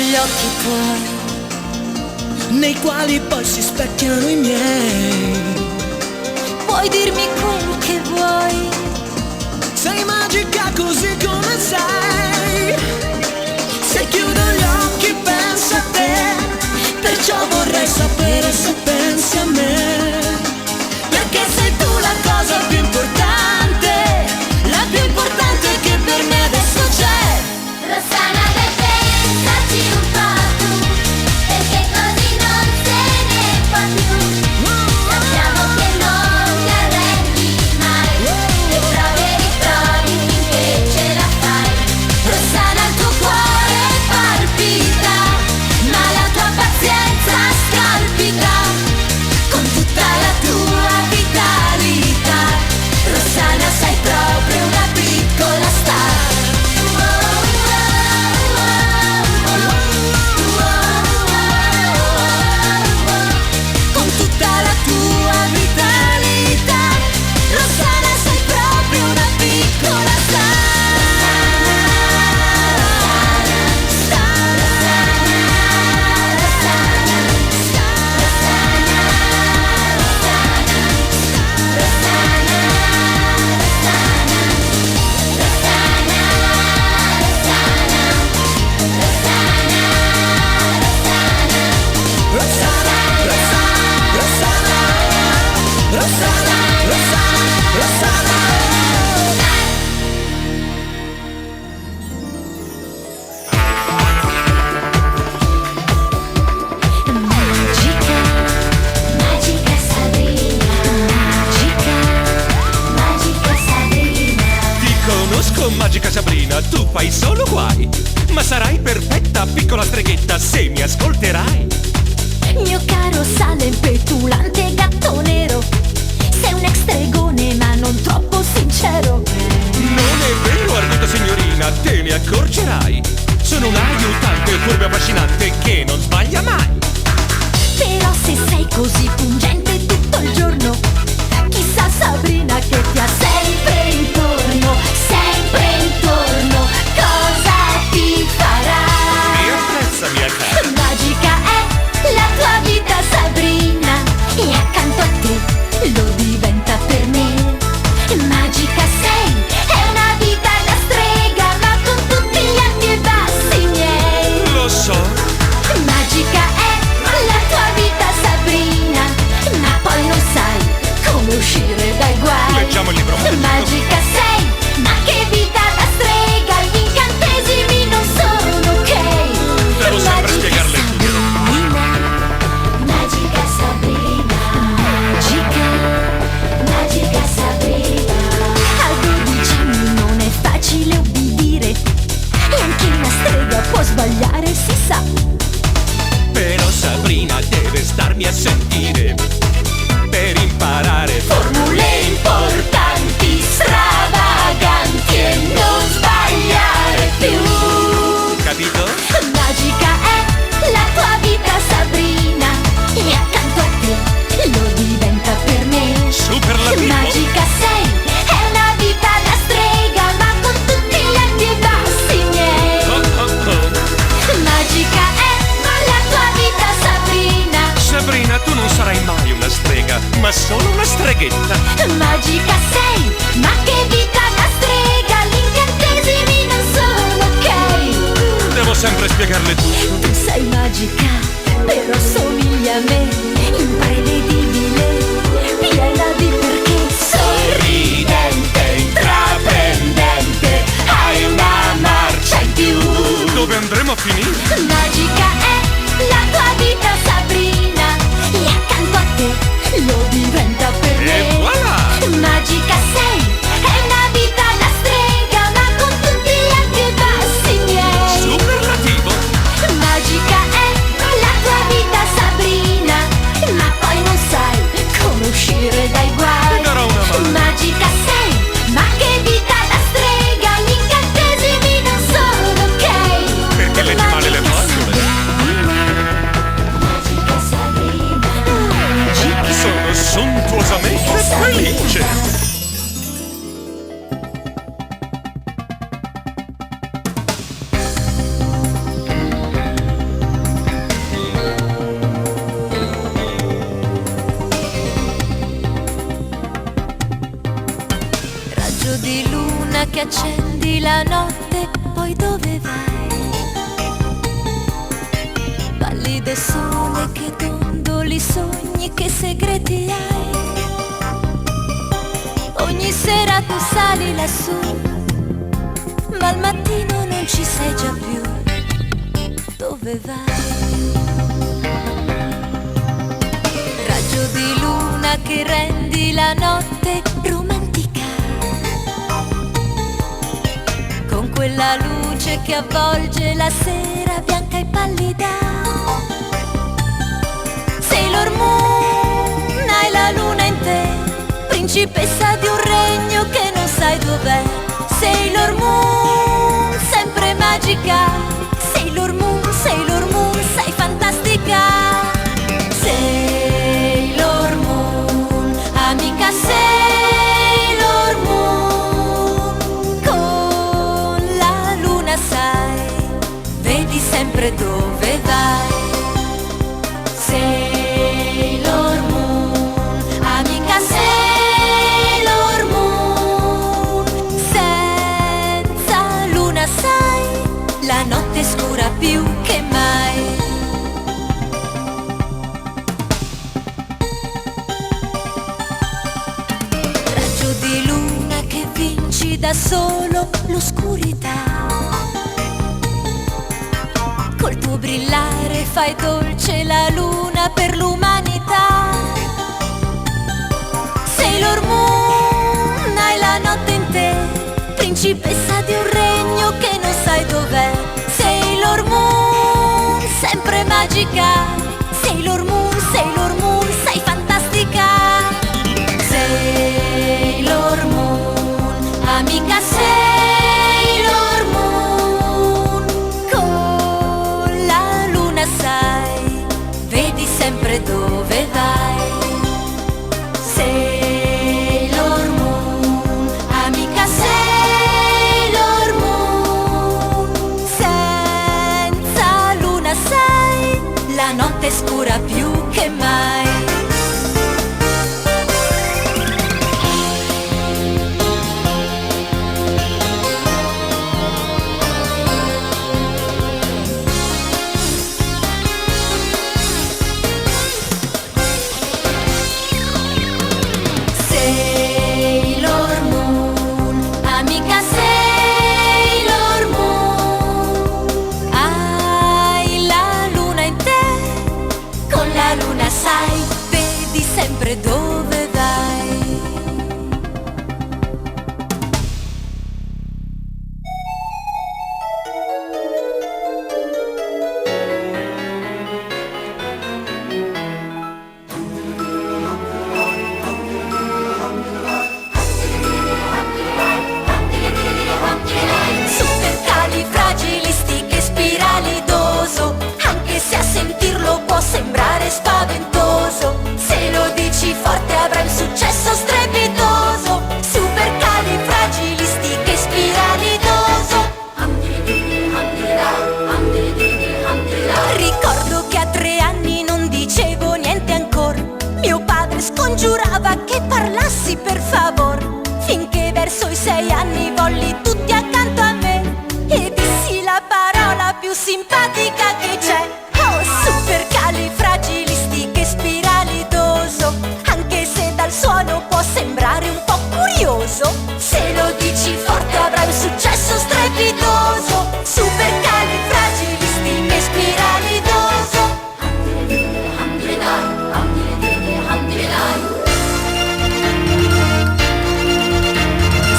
gli occhi tuoi, nei quali poi si specchiano i miei. Puoi dirmi quel che vuoi, Sei magica così come sei. Se chiudo gli occhi penso a te, perciò vorrei sapere se pensi a me. Perché sei tu la cosa più importante, la più importante che per me adesso c'è. Rossana, per pensaci un po' tu, perché così non se ne può più. Sappiamo che non ti arrendi mai, e provi e riprovi finché ce la fai. Rossana, il tuo cuore palpita, ma la tua pazienza scalpita, con tutta la tua vitalità. Rossana, sei proprio una piccola star. Con tutta la tua vitalità, Rossana, sei proprio una piccola Magica Sabrina, magica Sabrina. Ti conosco, magica Sabrina, tu fai solo guai. Ma sarai perfetta, piccola streghetta, se mi ascolterai. mio caro sale petulante gatto nero. Sei un ex stregone ma non troppo sincero. Non è vero, arguta signorina, te ne accorgerai. Sono un aiutante, furbo e affascinante che non sbaglia mai. Però se sei così pungente tutto il giorno, chissà Sabrina che ti ha sempre intorno, cosa ti farà? Mi apprezza, mia cara. Magica è la tua vita Sabrina, e accanto a te lo diventa per me. Magica sei, è una vita da strega, ma con tutti gli alti e bassi miei. Lo so, Magica è la tua vita Sabrina, ma poi non sai come uscire dai guai. leggiamo il libro. Magica sei, ma che vita da strega, gli incantesimi non sono ok. Devo sempre Magica spiegarle tutto. Sabrina, Magica Sabrina, magica Sabrina. a 12 anni non è facile obbedire, e anche una strega può sbagliare, si sa. Però Sabrina deve starmi a sentire per imparare Formule importanti, stravaganti, e non sbagliare più. capito? Magica è la tua vita Sabrina, e accanto a te lo diventa per me. Superlativo. Magica sei, è una vita da strega, ma con tutti gli alti e bassi miei. Oh, oh, oh. Magica è la tua vita Sabrina, Sabrina, tu non sarai mai una strega, ma solo una streghetta. magica sei, ma che vita da strega, gli incantesimi non sono ok. Devo sempre spiegarle tutto. Tu sei magica, però somigli a me, imprevedibile, piena di perché. Sorridente, intraprendente, hai una marcia in più. Dove andremo a finire? Magica è la tua vita Sabrina, e accanto a te lo diventa per me. E voilà! Magica sei, è una vita da strega, ma con tutti gli alti e bassi miei. Superlativo. Magica è la tua vita Sabrina, ma poi non sai come uscire dai guai. Ti darò una mano. Magica sei, ma che vita da strega, gli incantesimi non sono ok. Perché leggi male le formule? Magica Sabrina, Magica Sono sontuoso. che accendi la notte, poi dove vai? Pallido sole che dondoli, sogni, che segreti hai? Ogni sera tu sali lassù, ma al mattino non ci sei già più. Dove vai? Raggio di luna che rendi la notte romantica, con quella luce che avvolge la sera bianca e pallida. Sailor Moon, hai la luna in te, principessa di un regno che non sai dov'è. Sailor Moon, sempre magica. Sailor Moon, sei fantastica. Sailor Moon, amica Sailor Moon, con la luna sai, vedi sempre dove vai. Sailor Moon, amica Sailor Moon, senza luna sai, la notte è scura più che mai. Raggio di luna che vinci da solo l'oscurità, col tuo brillare fai dolce la luna per l'umanità. Sailor Moon, hai la notte in te, principessa di un regno che non sai dov'è. Sailor Moon, sempre magica. Sailor Moon, sei fantastica. Sailor Moon, amica Sailor Moon, con la luna sai, vedi sempre dove vai. Sailor Moon, amica Sailor Moon, senza luna sai, la notte è scura più che mai. Sailor Moon, amica Sailor Moon, hai la luna in te, con la luna sai, vedi sempre dove vai. Supercalifragilistichespiralidoso, anche se a sentirlo può sembrare spaventoso, se lo dici forte avrai un successo strepitoso. Supercalifragilistichespiralidoso. Ricordo che a 3 anni non dicevo niente ancora, mio padre scongiurava che parlassi per favor, finché verso i 6 anni volli tutti accanto a me e dissi la parola più simpatica che c'è. Oh, supercalifragilistichespiralidoso, anche se dal suono può sembrare un po' curioso, se lo dici forte avrai un successo strepitoso. Supercalifragilistichespiralidoso.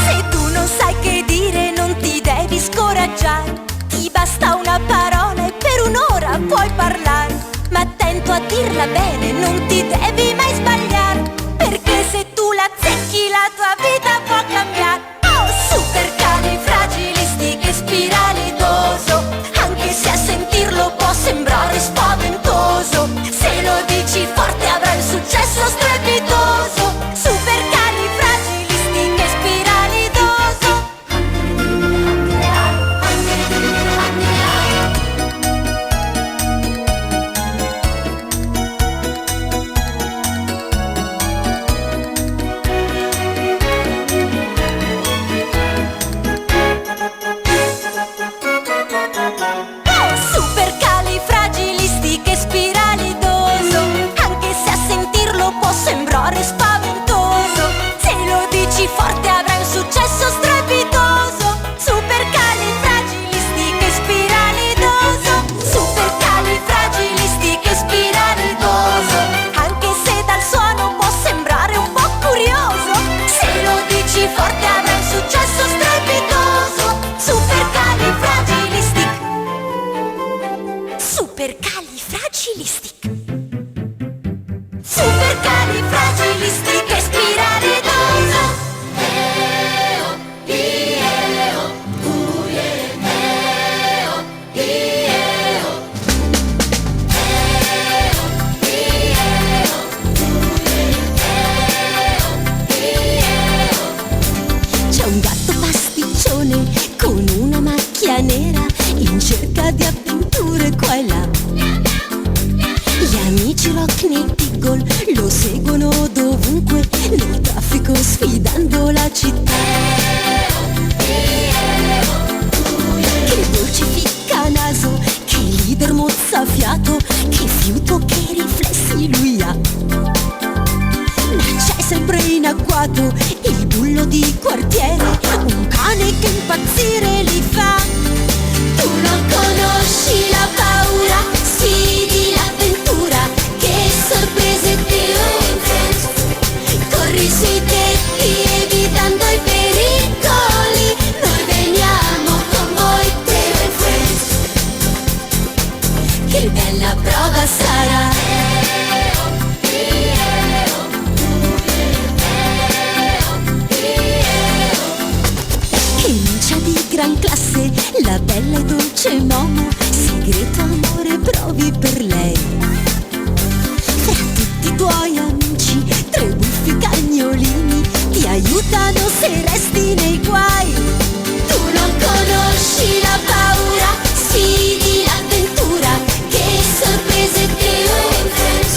Se tu non sai che dire non ti devi scoraggiare, ti basta una parola e per un'ora puoi parlare, ma attento a dirla bene, non ti devi mai sbagliare, perché se tu la azzecchi la tua vita può cambiare. Oh, supercalifragilistichespiralidoso, anche se a sentirlo può sembrare spaventoso, se lo dici forte avrai un successo strepitoso. Supercalifragilistichespiralidoso. voglia di avventure qua e là. Gli amici rock nei Beagle lo seguono dovunque, nel traffico sfidando la città. Che dolce ficcanaso, che leader mozzafiato, che fiuto, che riflessi lui ha. Ma c'è sempre in agguato il bullo di quartiere, un cane che impazzire li fa. Tu non conosci la paura, sfidi l'avventura, che sorprese te corri sui tetti evitando i pericoli, noi veniamo con voi Teo e Friends. Che bella prova sarà. Che luce di gran classe, la bella e dolce Momo, segreto amore provi per lei. Fra tutti i tuoi amici, 3 buffi cagnolini ti aiutano se resti nei guai. Tu non conosci la paura, sfidi l'avventura, che sorprese Teo e Friends.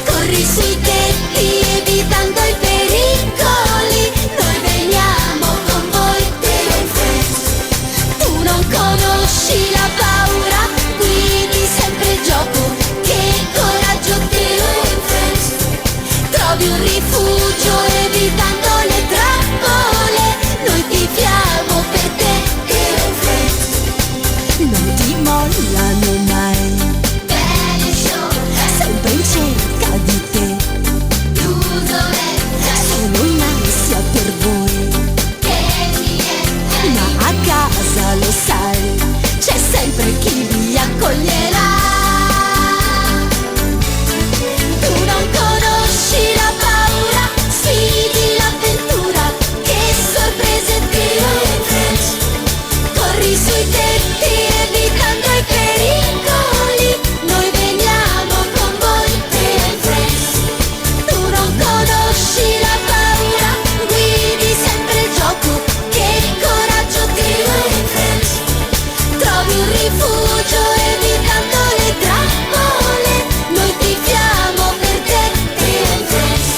Corri sui tetti evitando i pericoli, noi veniamo con voi Teo e Friends. Tu non conosci la paura, guidi sempre il gioco, che coraggio Teo e Friends. Trovi un rifugio evitando le trappole, noi tifiamo per te Teo e Friends. Non ti mollano mai, sempre in cerca di te. Sono in ansia per voi, ma a casa lo sai, c'è sempre chi vi accoglierà. Tu non conosci la paura, sfidi l'avventura, che sorprese Teo e Friends. Corri sui tetti evitando i pericoli, noi veniamo con voi Teo e Friends. Tu non conosci la paura, guidi sempre il gioco, che coraggio Teo e Friends. Trovi un rifugio evitando le trappole, noi tifiamo per te Teo e Friends.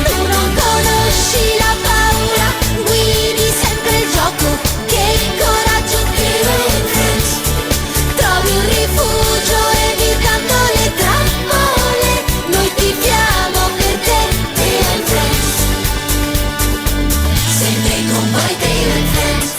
Tu non conosci la paura, guidi sempre il gioco, che coraggio Teo e Friends. Trovi un rifugio evitando le trappole, noi tifiamo per te Teo e Friends. Sempre con voi Teo e Friends.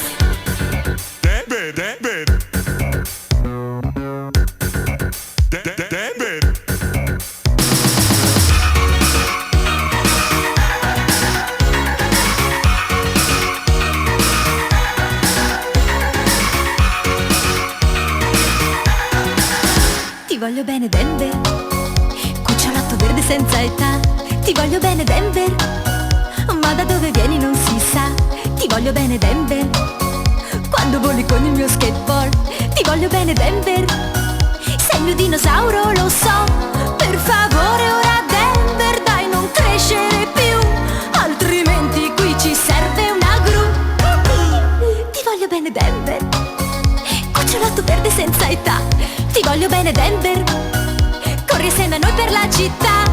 Ti voglio bene Denver, cucciolotto verde senza età. Ti voglio bene Denver, ma da dove vieni non si sa. Ti voglio bene Denver, quando voli con il mio skateboard. Ti voglio bene Denver, sei il mio dinosauro lo so. Per favore ora Denver, dai non crescere più, altrimenti qui ci serve una gru. Ti voglio bene Denver, cucciolotto verde senza età. Ti voglio bene Denver, corri assieme a noi per la città,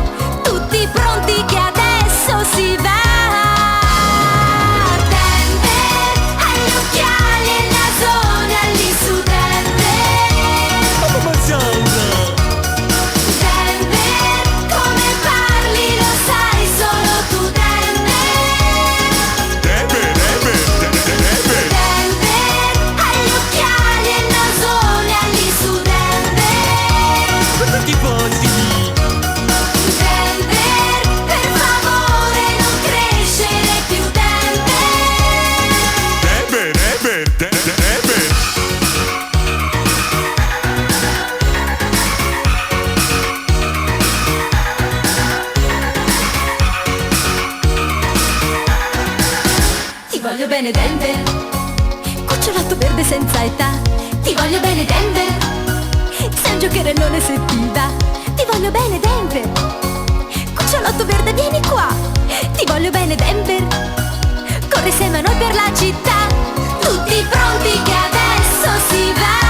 tutti pronti che adesso si va. Denver, hai gli occhiali e il nasone lì su Denver. Denver, come parli lo sai solo tu Denver. Denver, hai gli occhiali e il nasone lì su Denver. Ti posi. Denver, per favore non ti voglio bene Denver. Sei un giocherellone se ti va, ti voglio bene Denver. Cucciolotto verde vieni qua, ti voglio bene Denver. Corri insieme a noi per la città, tutti pronti che adesso si va.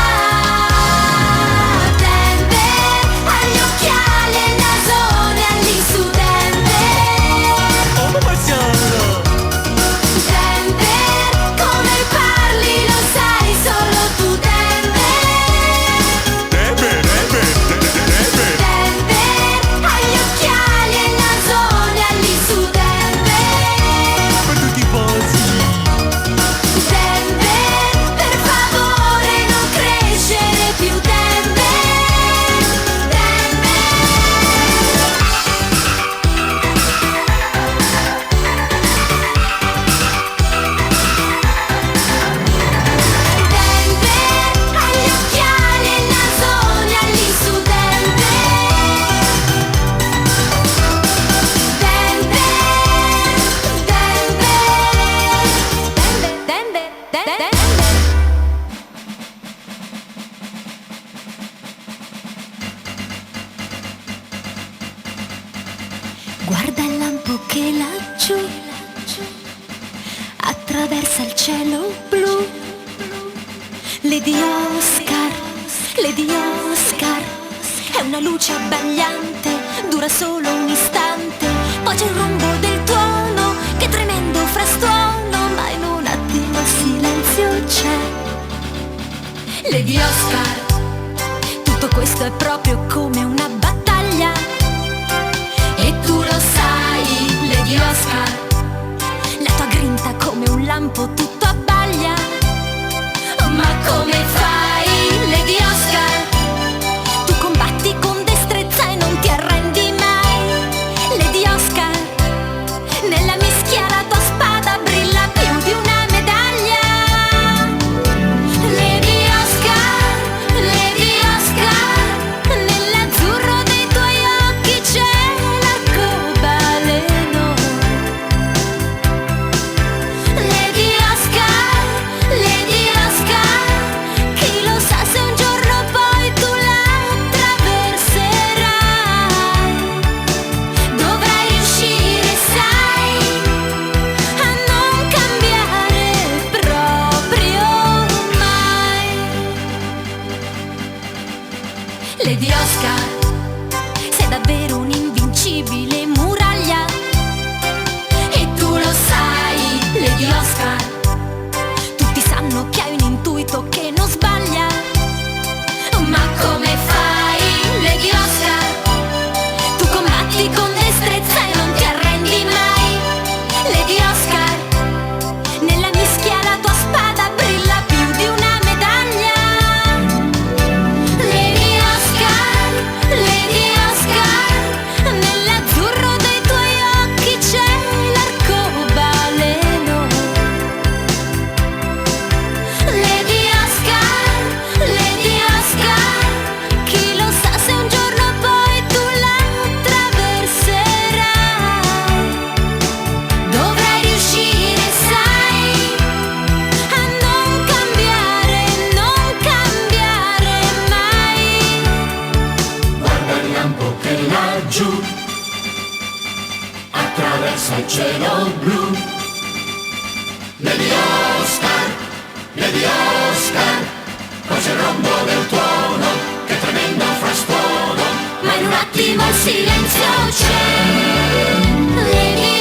Denver, agli occhiali e il nasone all'in su Denver. Oh marziano. Denver, come parli lo sai solo tu Denver. Denver, Denver, agli occhiali e il nasone all'in su Denver. Per tutti i posti. Denver, per favore non crescere più Denver. Denver, agli occhiali e il nasone all'in su Denver. Denver. Guarda il lampo che laggiù attraversa il cielo blu. Lady Oscar, Lady Oscar, è una luce abbagliante, dura solo un istante. Poi c'è il rombo del tuono, che tremendo frastuono, ma in un attimo il silenzio c'è. Lady Oscar, tutto questo è proprio come una battaglia. E tu lo sai, Lady Oscar, la tua grinta come un lampo tutto abbaglia. Ma come fai, Lady Oscar? Tu combatti con destrezza e non ti arrendi mai. Lady Oscar, nella mischia la tua spada brilla più di una medaglia. Lady Oscar, nell'azzurro dei tuoi occhi c'è l'arcobaleno. Lady Oscar, chi lo sa se un giorno poi tu la attraverserai. Dovrai riuscire, sai, a non cambiare proprio mai. Lady Oscar, sei davvero un'invincibile muraglia. E tu lo sai, Lady Oscar, tutti sanno che hai un intuito che non sbaglia. Ma come fai, Lady Oscar? Tu combatti con destrezza e non ti arrendi mai. Lady Oscar, nella mischia la tua spada brilla più di una medaglia. Lady Oscar, nell'azzurro dei tuoi occhi c'è l'arcobaleno. Lady Oscar, chi lo sa se un giorno poi tu la attraverserai. Dovrai riuscire, sai, a non cambiare mai. Guarda il lampo che laggiù attraversa il cielo blu. Lady Oscar, poi c'è il rombo del tuono, che tremendo frastuono, Ma in un attimo il silenzio c'è. Lady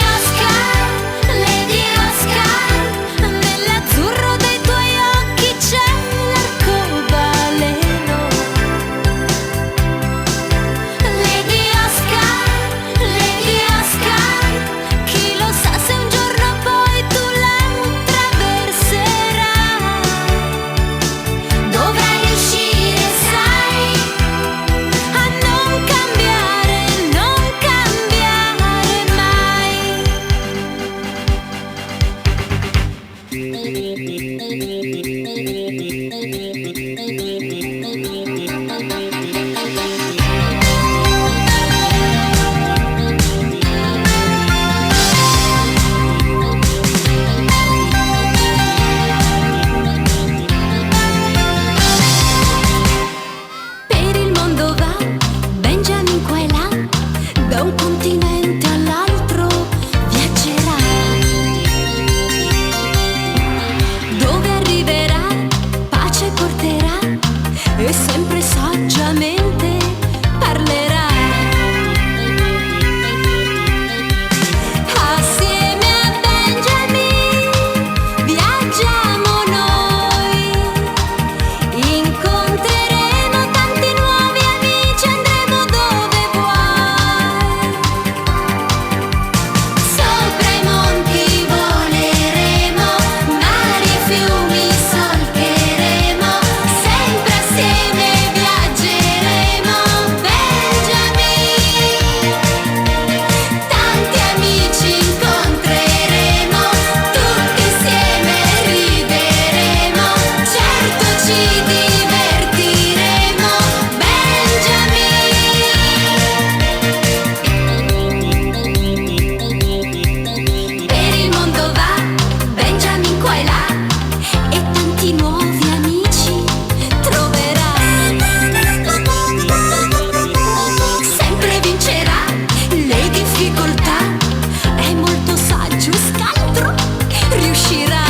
Oscar, nell'azzurro dei tuoi occhi c'è l'arcobaleno. Lady Oscar, chi lo sa se un giorno poi tu la attraverserai. Dovrai riuscire, sai, a non cambiare e sempre saggiamente parlerai. Assieme a Benjamin viaggiamo noi, incontreremo tanti nuovi amici, andremo dove vuoi. Sopra i monti voleremo, mari e fiumi solcheremo, sempre assieme viaggeremo. Benjamin, tanti amici incontreremo, tutti insieme rideremo, certo ci divertiremo. Benjamin, per il mondo va, Benjamin qua e là, e tanti nuovi amici troverà. Sempre vincerà le difficoltà, è molto saggio, scaltro, riuscirà.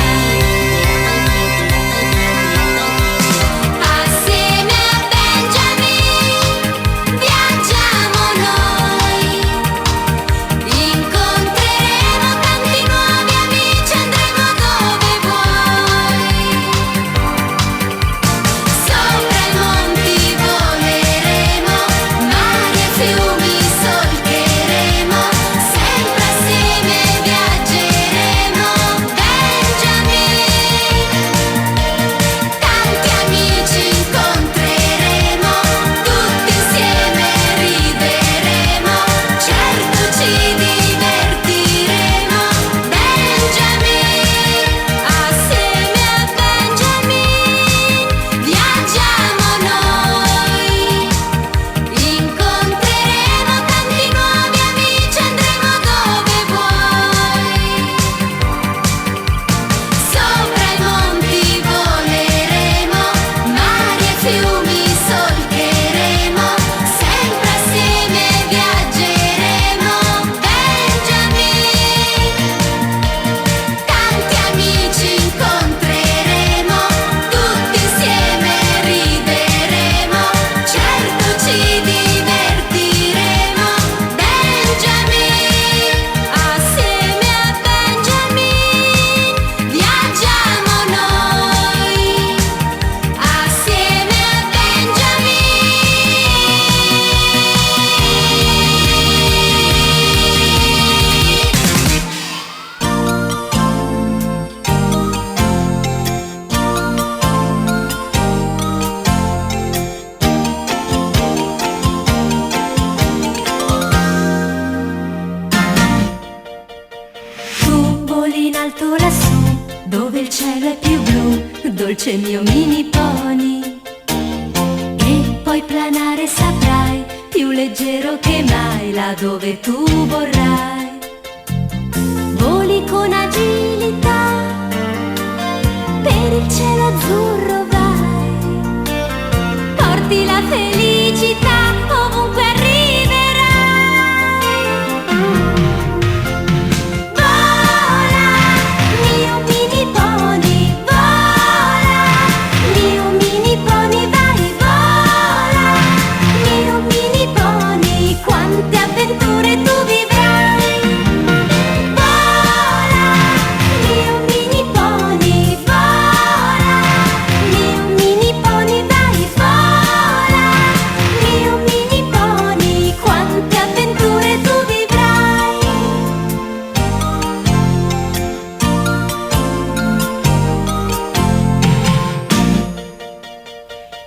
Assieme a Benjamin viaggiamo noi, incontreremo tanti nuovi amici, andremo dove vuoi. Sopra i monti voleremo, mari e fiumi solcheremo, sempre assieme viaggeremo. Benjamin, tanti amici incontreremo, tutti insieme rideremo, certo ci divertiremo. Benjamin, assieme a Benjamin viaggiamo noi, incontreremo tanti nuovi amici, andremo dove vuoi. Sopra i monti voleremo, mari e fiumi solcheremo, sempre assieme viaggeremo. Benjamin, tanti amici incontreremo, tutti insieme rideremo, certo ci divertiremo. Benjamin, assieme a Benjamin viaggiamo noi, assieme a Tu voli in alto lassù, dove il cielo è più blu, dolce mio mini pony. E puoi planare, saprai, più leggero che mai, là dove tu vorrai. Voli con agilità, per il cielo azzurro vai, porti la felicità ovunque arriverai. Vola, mio mini pony, vola, mio mini pony, vai, vola, mio mini pony, quante avventure tu vivrai. Vola, mio mini pony, vola, mio mini pony, vai, vola, mio mini pony, quante avventure tu vivrai.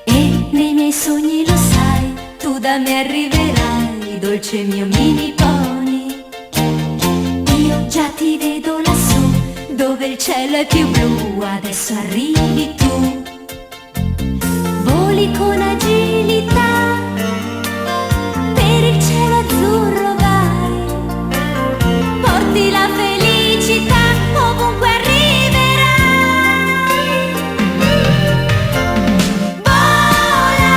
E nei miei sogni lo sai, tu da me arriverai, dolce mio mini pony. Io già ti vedo lassù, dove il cielo è più blu, adesso arrivi tu. Voli con agilità, per il cielo azzurro vai, porti la felicità ovunque arriverai. Vola,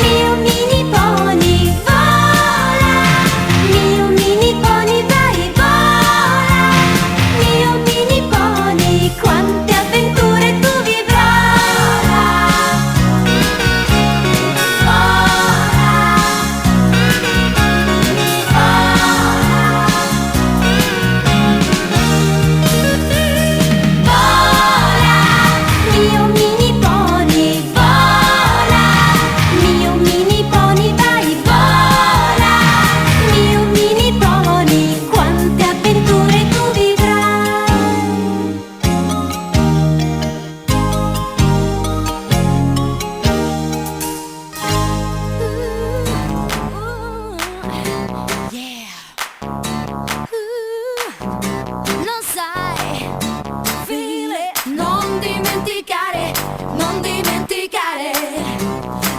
mio mini pony, vola, mio mini pony, vai, vola, mio mini pony, quante avventure tu vivrai.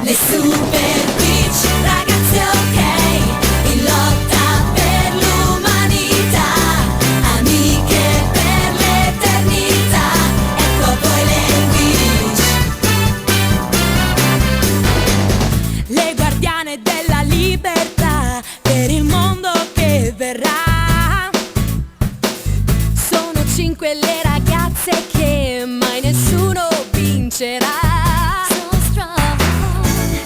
Le super witch, ragazze ok, in lotta per l'umanità, amiche per l'eternità, ecco a voi le witch. Le guardiane della libertà per il mondo che verrà. Sono 5 le ragazze che mai nessuno vincerà.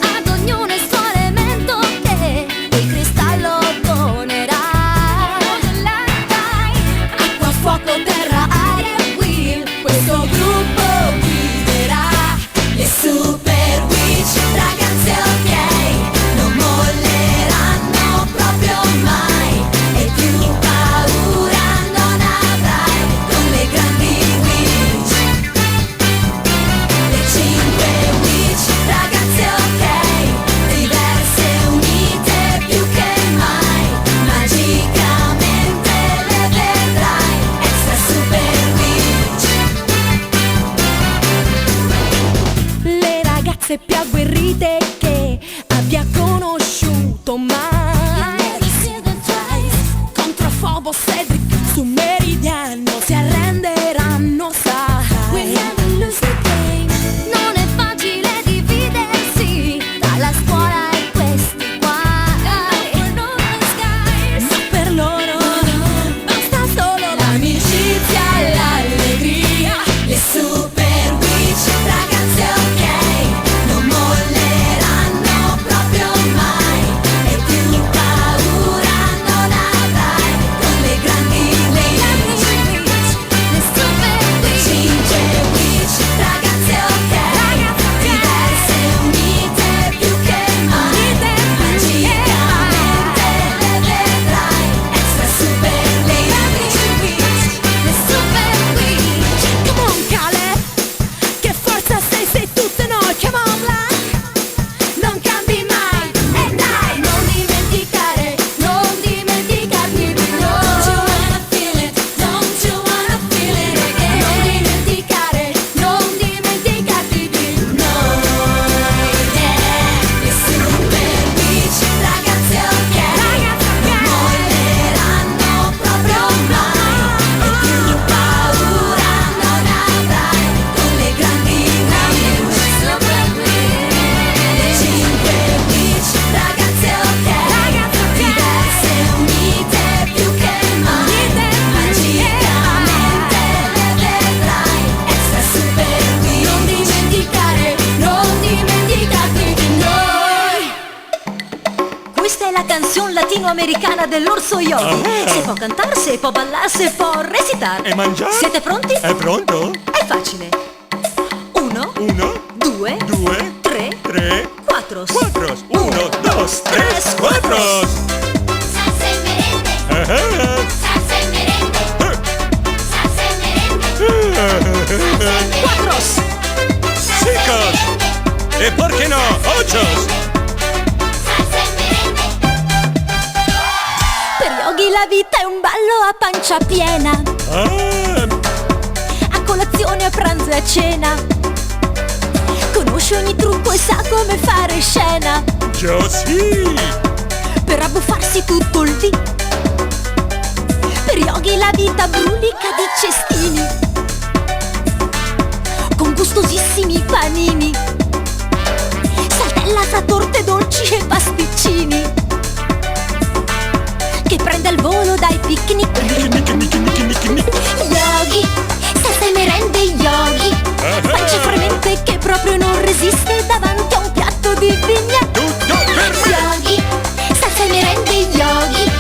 Ad ognuno il suo elemento che il cristallo donerà. Acqua, fuoco, terra, aria e will, questo gruppo guiderà. Le super witch, ragazze ok, non molleranno proprio mai, e più paura non avrai con le grandi witch. Le 5 witch, ragazze ok, diverse, unite più che mai, magicamente le vedrai, extra super witch. Le ragazze più agguerrite che abbia conosciuto mai. Contro Phobos, Cedric, su Meridiano si arrenderanno, sai. Non è facile dividersi tra la scuola e questi qua. Ma per loro basta solo l'amicizia e l'allegria. Le super witch, ragazze ok, non molleranno proprio mai, e più paura non avrai con le grandi witch. Le super witch. 5 witch, ragazze ok, diverse, unite più che mai, magicamente le vedrai, extra super witch. Le super witch. Come on, Caleb, che forza sei tutte noi. Come on, Black, non cambi mai. E dai, Non dimenticarti di noi. Don't you wanna feel it? Don't you wanna feel it again? Non dimenticarti di Noi, le super witch, ragazze ok, non molleranno proprio mai, e più paura non avrai con le grandi witch. Le 5 witch, ragazze ok, diverse, unite più che mai, magicamente le vedrai, extra super witch. Non dimenticarti di noi. Questa è la canzone latinoamericana dell'orso yogi. Se può cantare, se può ballare, se può recitare. E mangiare? Siete pronti? È pronto? È facile. 1, 1, 2, 2, 3, 3, 4. 4. 1, 2, 3, 4. Salsa e merende, Ah, salsa e merende, salsa e merende, 4. Chicos. E perché no? Ochos. salsa e merende. Per Yogi la vita è un ballo a pancia piena. Ah, A colazione, a pranzo e a cena. Conosce ogni trucco e sa come fare scena. già sì. Per abbuffarsi tutto il dì. Per Yogi la vita brulica di cestini, con gustosissimi panini. Saltella fra torte dolci e pasticcini, che prende il volo dai picnic. Yogi, salsa e merende Yogi, pancia fremente che proprio non resiste davanti a un piatto di vigna. Tutto per me. Yogi, salsa e merende Yogi,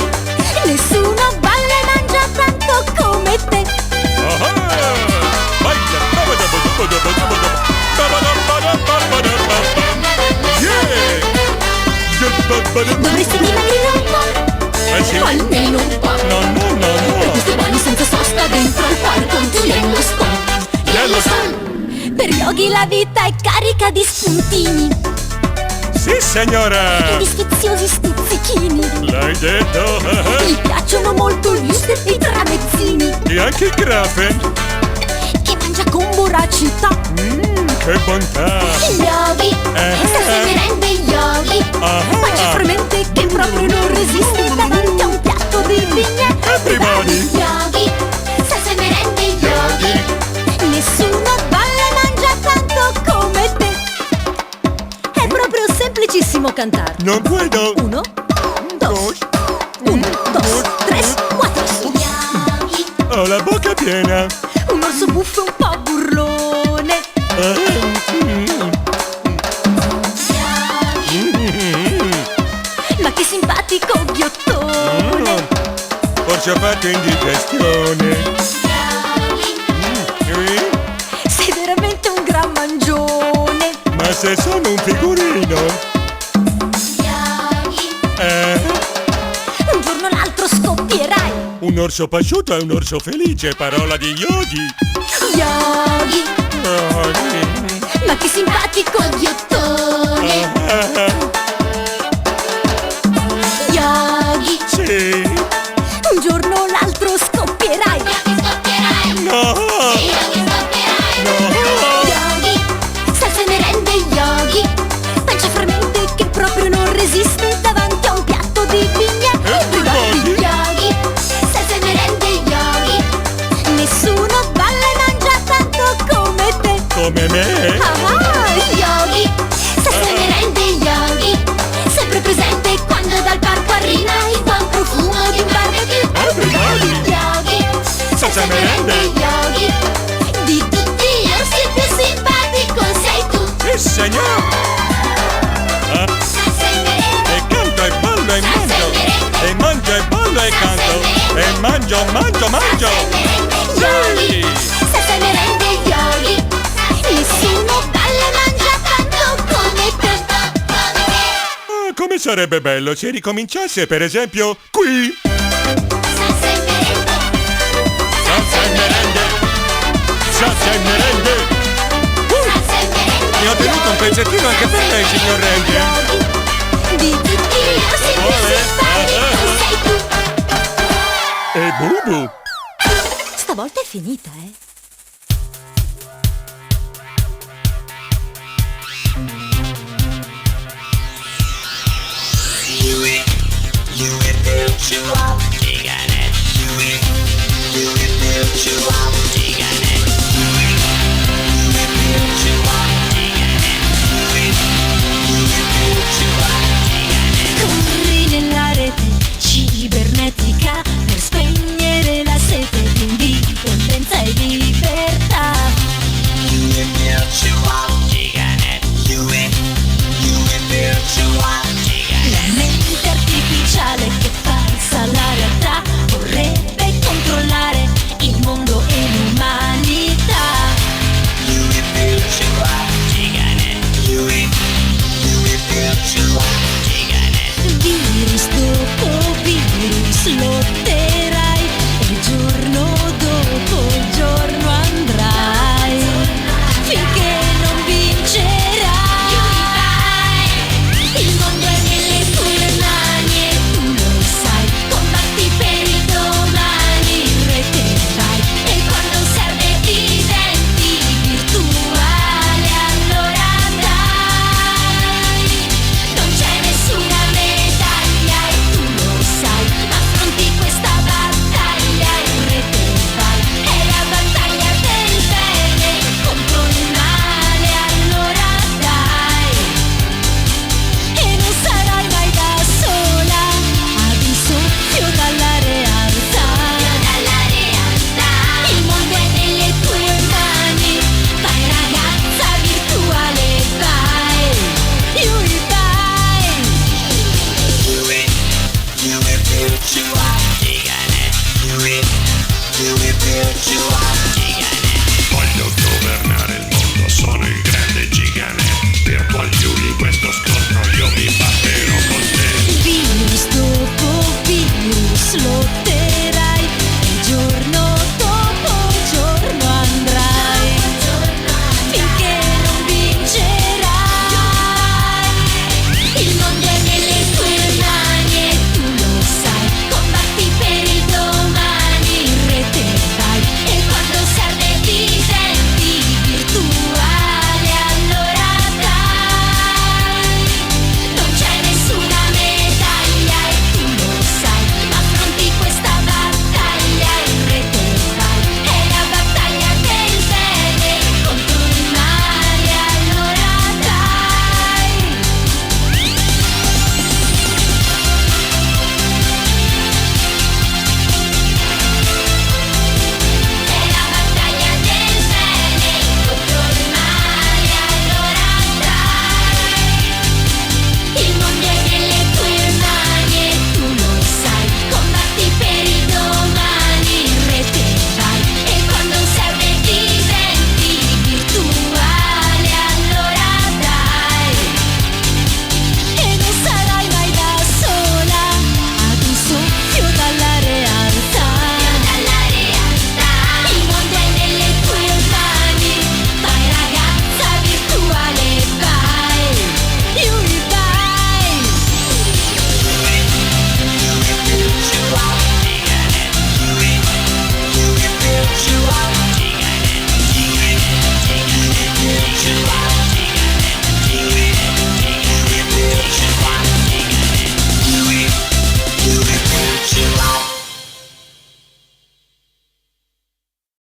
nessuno balla e mangia tanto come te. Ah, baila. Yeah. Dovresti dimagrire un po', Eh sì. almeno un po'. No. Queste mani senza sosta dentro al cuore con tu Yellowstone. Yellowstone. Per Yogi la vita è carica di spuntini Sì, signora. e di sfiziosi stuzzichini. L'hai detto. Gli piacciono molto gli wuster e i tramezzini, E anche il grafen. che mangia con voracità. Che bontà. Yogi, salsa e merende semplicissimo cantar. No puedo. 1, 2, 1, 2, 3, 4. Ho la bocca piena. Un orso buffo un po' burlone. Ma che simpatico ghiottone. Forse ho fatto indigestione. Sei veramente un gran mangione. Ma se sono un figurino. Un giorno o l'altro scoppierai. Un orso pasciuto è un orso felice, parola di Yogi. Yogi, ma che simpatico ghiottone. Yogi, Sì. un giorno o l'altro scoppierai. No. Yogi, salsa e merende Yogi, pancia fremente che proprio non resiste davanti a un piatto di pigne. Yogi, salsa e merende Yogi, nessuno balla e mangia tanto come te. Come me. Yogi, salsa e merende Yogi, sempre presente quando dal parco arriva il buon profumo di un barbecue. Yogi, salsa e merende Yogi, di tutti gli orsi il più simpatico sei tu. Sì, signor. Salsa e merende, E canto e ballo e mangio. E mangio e ballo e canto. E mangio, mangio, mangio. Yogi, salsa e merende Yogi, nessuno balla e mangia tanto come te. Come sarebbe bello se ricominciasse, per esempio, qui. salsa e merende, Salsa e merende. Salsa e merende. salsa e merende, Ne ho tenuto un pezzettino anche per lei, signor Ranger. Di tutti gli orsi il più simpatico sei tu. E Bubu. Stavolta è finita, eh? You it built you up. You got it. You it built you up.